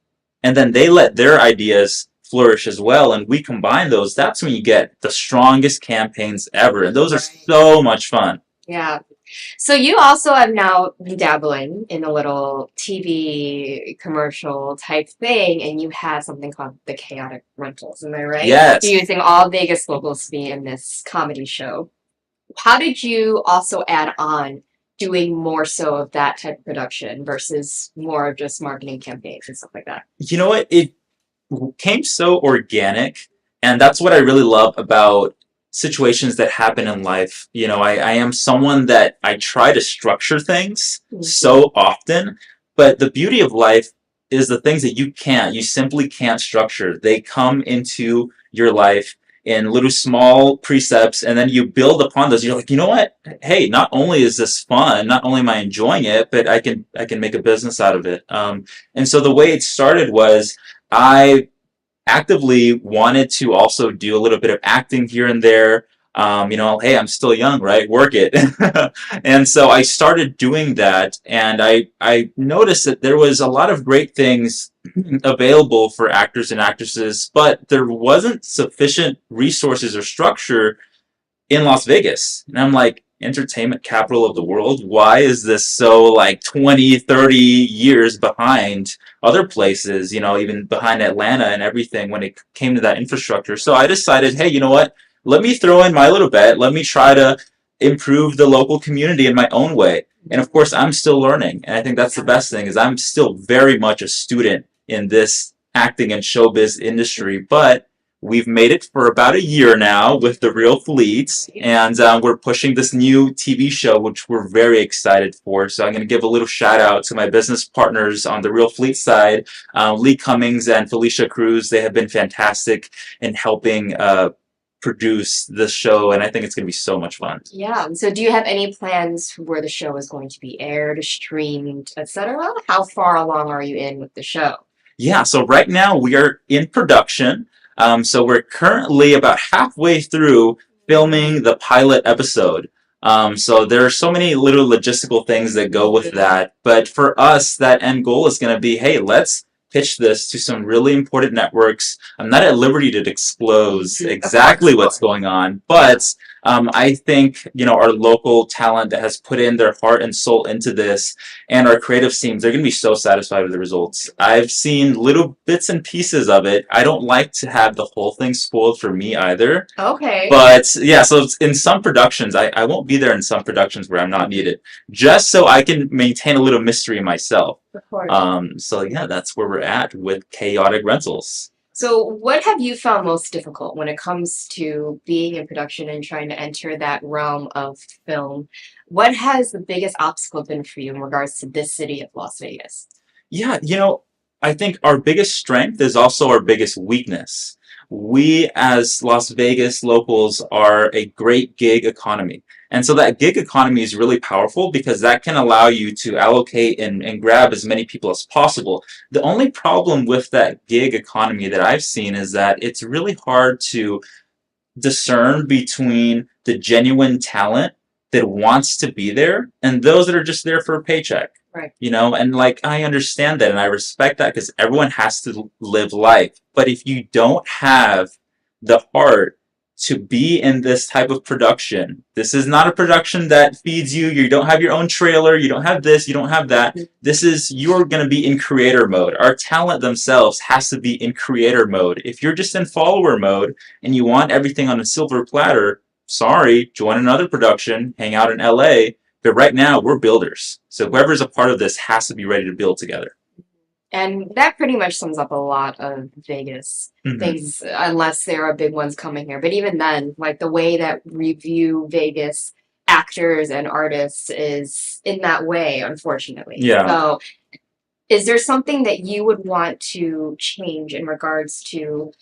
and then they let their ideas flourish as well, and we combine those, that's when you get the strongest campaigns ever. And those are so much fun. Yeah. So you also have now been dabbling in a little TV commercial type thing, and you have something called the Chaotic Rentals. Am I right? Yes. You're using all Vegas locals to be in this comedy show. How did you also add on doing more so of that type of production versus more of just marketing campaigns and stuff like that? You know what? It came so organic, and that's what I really love about situations that happen in life. I am someone that I try to structure things so often, but the beauty of life is the things that you simply can't structure. They come into your life in little small precepts, and then you build upon those. You're like, you know what? Hey, not only is this fun, not only am I enjoying it, but I can make a business out of it. And so the way it started was I actively wanted to also do a little bit of acting here and there. Hey, I'm still young, right? Work it. And so I started doing that, and I noticed that there was a lot of great things available for actors and actresses, but there wasn't sufficient resources or structure in Las Vegas. And I'm like, entertainment capital of the world? Why is this so like 20, 30 years behind other places, even behind Atlanta and everything when it came to that infrastructure? So I decided, hey, you know what? Let me throw in my little bet. Let me try to improve the local community in my own way. And of course, I'm still learning. And I think that's the best thing is I'm still very much a student in this acting and showbiz industry, but we've made it for about a year now with the Real Fleets, and we're pushing this new TV show, which we're very excited for. So I'm going to give a little shout out to my business partners on the Real Fleet side, Lee Cummings and Felicia Cruz. They have been fantastic in helping produce this show, and I think it's going to be so much fun. Yeah. So do you have any plans for where the show is going to be aired, streamed, etc.? How far along are you in with the show? Yeah, so right now we are in production. So we're currently about halfway through filming the pilot episode. So there are so many little logistical things that go with that. But for us, that end goal is going to be, hey, let's pitch this to some really important networks. I'm not at liberty to disclose exactly what's going on, but I think, our local talent that has put in their heart and soul into this and our creative teams, they're going to be so satisfied with the results. I've seen little bits and pieces of it. I don't like to have the whole thing spoiled for me either. Okay. But yeah, so in some productions, I won't be there in some productions where I'm not needed, just so I can maintain a little mystery myself. Of course. So yeah, that's where we're at with Chaotic Rentals. So what have you found most difficult when it comes to being in production and trying to enter that realm of film? What has the biggest obstacle been for you in regards to this city of Las Vegas? Yeah, I think our biggest strength is also our biggest weakness. We, as Las Vegas locals, are a great gig economy. And so that gig economy is really powerful because that can allow you to allocate and grab as many people as possible. The only problem with that gig economy that I've seen is that it's really hard to discern between the genuine talent that wants to be there and those that are just there for a paycheck. Right. And like I understand that and I respect that because everyone has to live life. But if you don't have the heart to be in this type of production, this is not a production that feeds you. You don't have your own trailer. You don't have this. You don't have that. This is, you're going to be in creator mode. Our talent themselves has to be in creator mode. If you're just in follower mode and you want everything on a silver platter, sorry, join another production, hang out in LA. But right now, we're builders. So whoever's a part of this has to be ready to build together. And that pretty much sums up a lot of Vegas things, unless there are big ones coming here. But even then, like the way that we view Vegas actors and artists is in that way, unfortunately. Yeah. So is there something that you would want to change in regards to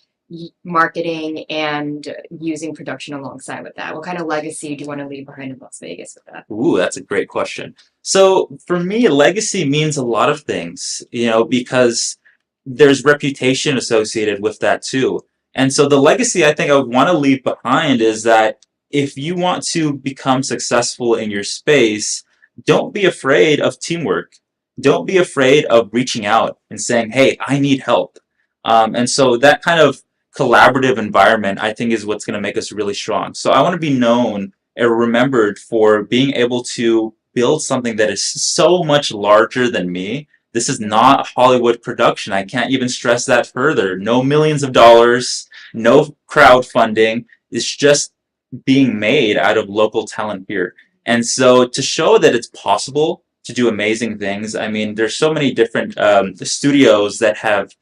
marketing and using production alongside with that? What kind of legacy do you want to leave behind in Las Vegas with that? Ooh, that's a great question. So for me, legacy means a lot of things, because there's reputation associated with that too. And so the legacy I think I would want to leave behind is that if you want to become successful in your space, don't be afraid of teamwork. Don't be afraid of reaching out and saying, hey, I need help. And so that kind of collaborative environment, I think, is what's going to make us really strong. So I want to be known and remembered for being able to build something that is so much larger than me. This is not a Hollywood production. I can't even stress that further. No millions of dollars, no crowdfunding. It's just being made out of local talent here. And so to show that it's possible to do amazing things, I mean, there's so many different studios that have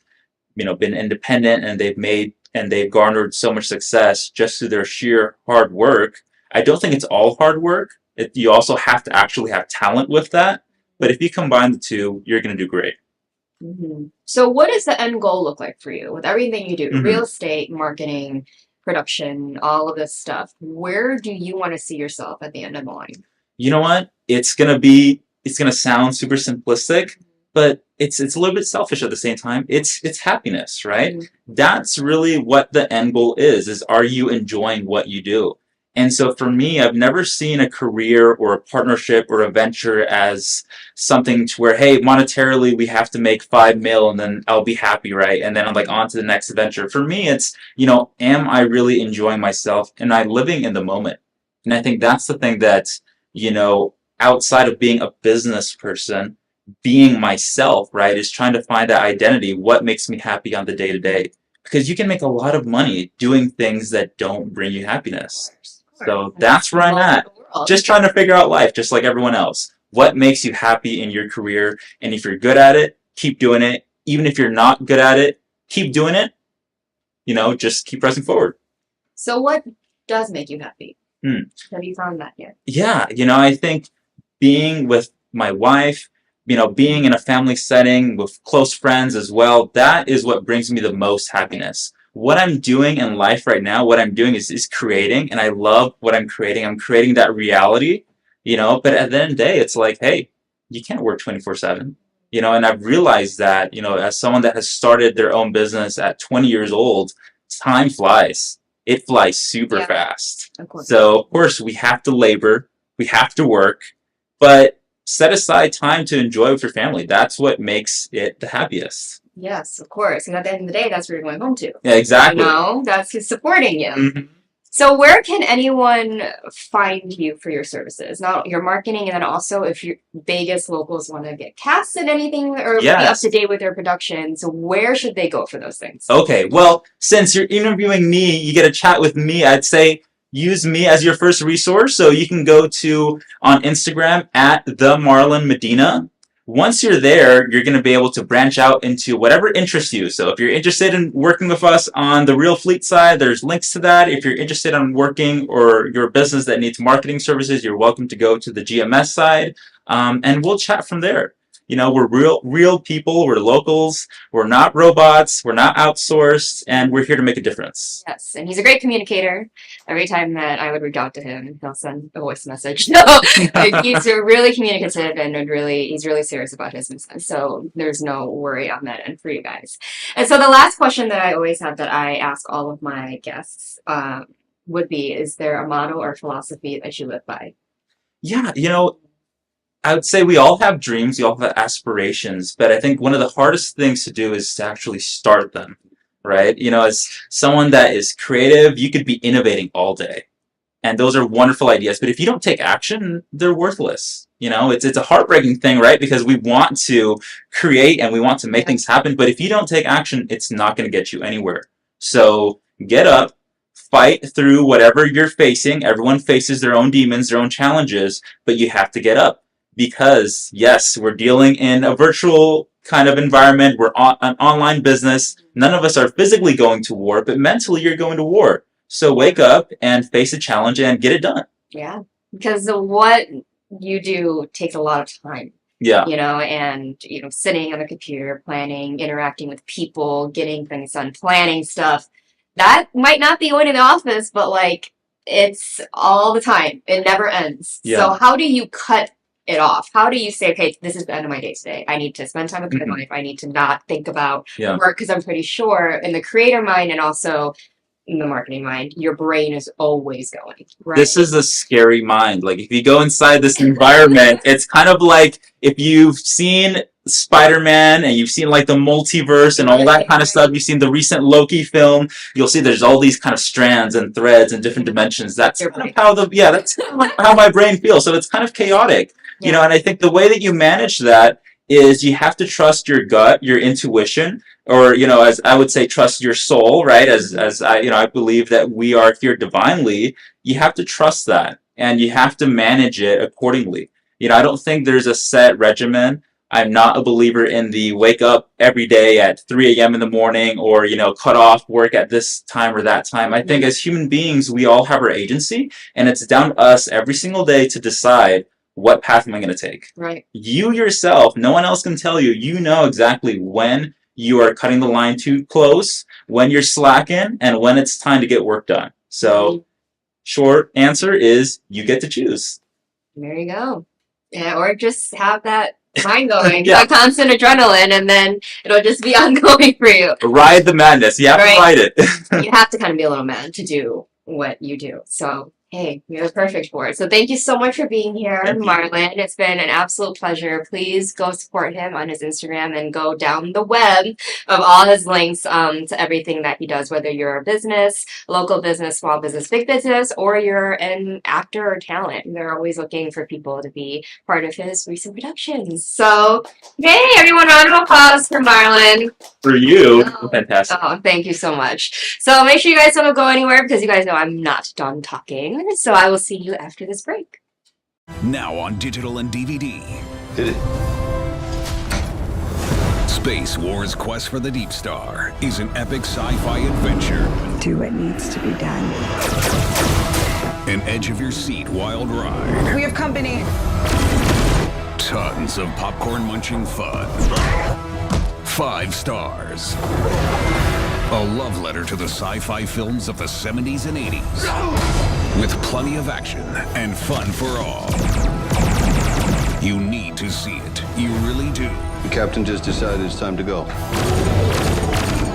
been independent and they've garnered so much success just through their sheer hard work. I don't think it's all hard work. You also have to actually have talent with that. But if you combine the two, you're going to do great. So what does the end goal look like for you with everything you do? Real estate, marketing, production, all of this stuff. Where do you want to see yourself at the end of the line? You know what? It's going to sound super simplistic, but it's a little bit selfish at the same time. It's happiness, right? That's really what the end goal is are you enjoying what you do? And so for me, I've never seen a career or a partnership or a venture as something to where, hey, monetarily we have to make 5 mil and then I'll be happy, right? And then I'm like on to the next venture. For me, it's, am I really enjoying myself? And I living in the moment? And I think that's the thing that, outside of being a business person, being myself, right, is trying to find that identity. What makes me happy on the day to day? Because you can make a lot of money doing things that don't bring you happiness. So that's where I'm at. Just trying to figure out life, just like everyone else. What makes you happy in your career? And if you're good at it, keep doing it. Even if you're not good at it, keep doing it. Just keep pressing forward. So what does make you happy? Have you found that yet? Yeah, I think being with my wife, being in a family setting with close friends as well, that is what brings me the most happiness. What I'm doing in life right now, what I'm doing is creating, and I love what I'm creating. I'm creating that reality, but at the end of the day, it's like, hey, you can't work 24/7, and I've realized that, as someone that has started their own business at 20 years old, time flies. It flies super fast. Of course. So, of course, we have to labor, we have to work, but set aside time to enjoy with your family. That's what makes it the happiest. Yes, of course. And at the end of the day, that's where you're going home to. Yeah, exactly. That's who's supporting you. Mm-hmm. So where can anyone find you for your services? Not your marketing, and then also if your Vegas locals want to get cast in anything or be up to date with their production. So where should they go for those things? Okay, well, since you're interviewing me, you get a chat with me, I'd say use me as your first resource. So you can go to on Instagram at the Marlon Medina. Once you're there, you're going to be able to branch out into whatever interests you. So if you're interested in working with us on the Real Fleet side, there's links to that. If you're interested in working or you're a business that needs marketing services, you're welcome to go to the GMS side, and we'll chat from there. We're real people. We're locals. We're not robots. We're not outsourced, and we're here to make a difference. Yes, and he's a great communicator. Every time that I would reach out to him, he'll send a voice message. No, he's really communicative and he's really serious about his business. So there's no worry on that end for you guys. And so the last question that I always have that I ask all of my guests would be: is there a motto or philosophy that you live by? Yeah, I would say we all have dreams, we all have aspirations, but I think one of the hardest things to do is to actually start them, right? As someone that is creative, you could be innovating all day. And those are wonderful ideas, but if you don't take action, they're worthless. It's a heartbreaking thing, right? Because we want to create and we want to make things happen, but if you don't take action, it's not going to get you anywhere. So get up, fight through whatever you're facing. Everyone faces their own demons, their own challenges, but you have to get up. Because, yes, we're dealing in a virtual kind of environment. We're an online business. None of us are physically going to war, but mentally you're going to war. So wake up and face a challenge and get it done. Yeah, because what you do takes a lot of time. Yeah. And, sitting on the computer, planning, interacting with people, getting things done, planning stuff. That might not be going to the office, but, it's all the time. It never ends. Yeah. So how do you cut it off? How do you say, okay, this is the end of my day today. I need to spend time with my life. I need to not think about work, because I'm pretty sure in the creator mind and also in the marketing mind, your brain is always going. Right? This is a scary mind. If you go inside this environment, it's kind of like if you've seen Spider-Man and you've seen the multiverse and all that kind of stuff. You've seen the recent Loki film. You'll see there's all these kind of strands and threads and different dimensions. That's kind of how that's how my brain feels. So it's kind of chaotic. And I think the way that you manage that is you have to trust your gut, your intuition, or, as I would say, trust your soul, right? As I believe that we are here divinely. You have to trust that, and you have to manage it accordingly. I don't think there's a set regimen. I'm not a believer in the wake up every day at 3 a.m. in the morning or, cut off work at this time or that time. I think as human beings, we all have our agency, and it's down to us every single day to decide, what path am I going to take? Right. You yourself, no one else can tell you. You know exactly when you are cutting the line too close, when you're slacking, and when it's time to get work done. So, short answer is you get to choose. There you go. Yeah, or just have that mind going, that constant adrenaline, and then it'll just be ongoing for you. Ride the madness. You have to ride it. You have to kind of be a little mad to do what you do. So, Hey, you're perfect for it. So thank you so much for being here, Thank you. Marlon. It's been an absolute pleasure. Please go support him on his Instagram and go down the web of all his links to everything that he does, whether you're a business, local business, small business, big business, or you're an actor or talent. They're always looking for people to be part of his recent productions. So, hey, everyone, round of applause for Marlon. For you, Oh. fantastic. Oh, thank you so much. So make sure you guys don't go anywhere because you guys know I'm not done talking. So I will see you after this break. Now on digital and DVD. Hit it. Space Wars Quest for the Deep Star is an epic sci-fi adventure. Do what needs to be done. An edge-of-your-seat wild ride. We have company. Tons of popcorn-munching fun. 5 stars. A love letter to the sci-fi films of the 70s and 80s. With plenty of action and fun for all. You need to see it. You really do. The captain just decided it's time to go.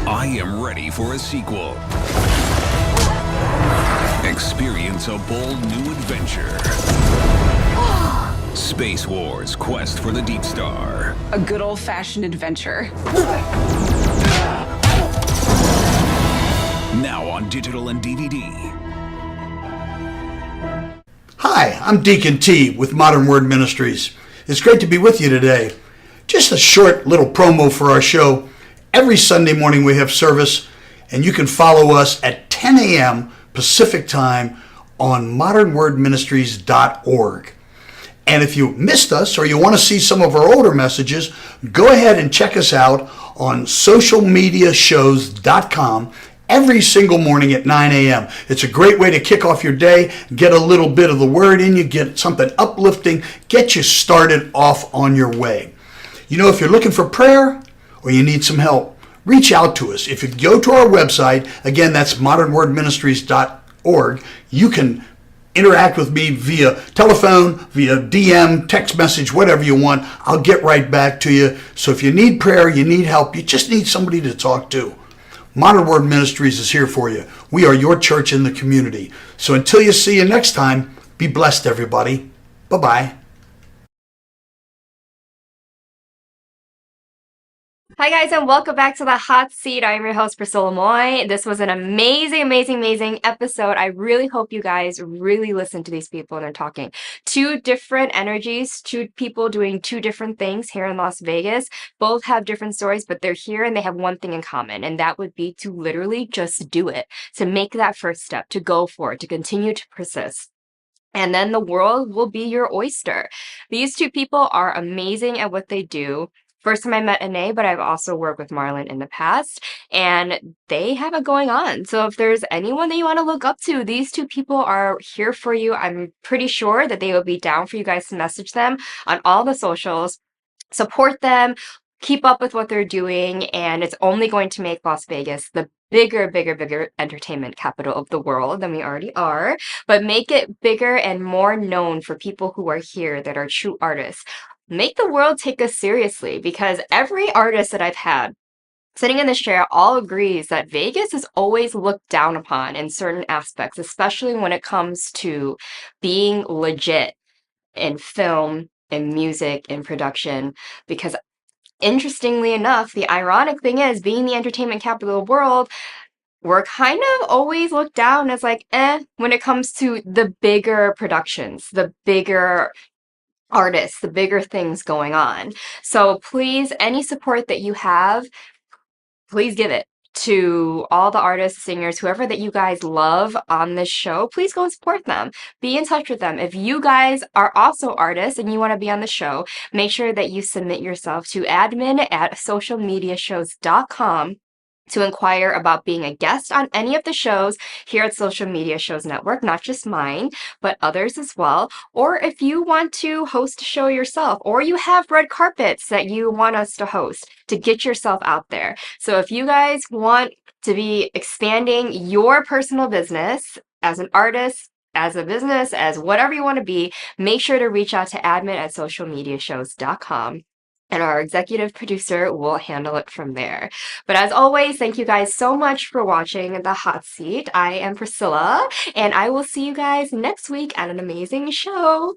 I am ready for a sequel. Experience a bold new adventure. Space Wars Quest for the Deep Star. A good old-fashioned adventure. Now on digital and DVD. Hi, I'm Deacon T with Modern Word Ministries. It's great to be with you today. Just a short little promo for our show. Every Sunday morning we have service, and you can follow us at 10 a.m. Pacific Time on modernwordministries.org. And if you missed us or you want to see some of our older messages, go ahead and check us out on socialmediashows.com every single morning at 9 a.m. It's a great way to kick off your day, get a little bit of the word in you, get something uplifting, get you started off on your way. You know, if you're looking for prayer or you need some help, reach out to us. If you go to our website, again, that's modernwordministries.org, you can interact with me via telephone, via DM, text message, whatever you want. I'll get right back to you. So if you need prayer, you need help, you just need somebody to talk to, Modern Word Ministries is here for you. We are your church in the community. So until you see you next time, be blessed, everybody. Bye-bye. Hi guys, and welcome back to the Hot Seat. I'm your host, Priscilla Moy. This was an amazing episode. I really hope you guys really listen to these people and they're talking. 2 different energies, 2 people doing 2 different things here in Las Vegas. Both have different stories, but they're here and they have one thing in common, and that would be to literally just do it, to make that first step, to go for it, to continue to persist. And then the world will be your oyster. These 2 people are amazing at what they do. First time I met Anae, but I've also worked with Marlon in the past, and they have it going on. So if there's anyone that you want to look up to, these 2 people are here for you. I'm pretty sure that they will be down for you guys to message them on all the socials, support them, keep up with what they're doing, and it's only going to make Las Vegas the bigger entertainment capital of the world than we already are, but make it bigger and more known for people who are here that are true artists. Make the world take us seriously, because every artist that I've had sitting in this chair all agrees that Vegas is always looked down upon in certain aspects, especially when it comes to being legit in film, in music, in production, because interestingly enough, the ironic thing is, being the entertainment capital of the world, we're kind of always looked down as like, when it comes to the bigger productions, the bigger artists, the bigger things going on. So please, any support that you have, please give it to all the artists, singers, whoever that you guys love on this show. Please go and support them. Be in touch with them. If you guys are also artists and you want to be on the show, make sure that you submit yourself to admin@socialmediashows.com to inquire about being a guest on any of the shows here at Social Media Shows Network, not just mine, but others as well. Or if you want to host a show yourself, or you have red carpets that you want us to host, to get yourself out there. So if you guys want to be expanding your personal business as an artist, as a business, as whatever you want to be, make sure to reach out to admin@socialmediashows.com. and our executive producer will handle it from there. But as always, thank you guys so much for watching The Hot Seat. I am Priscilla, and I will see you guys next week at an amazing show.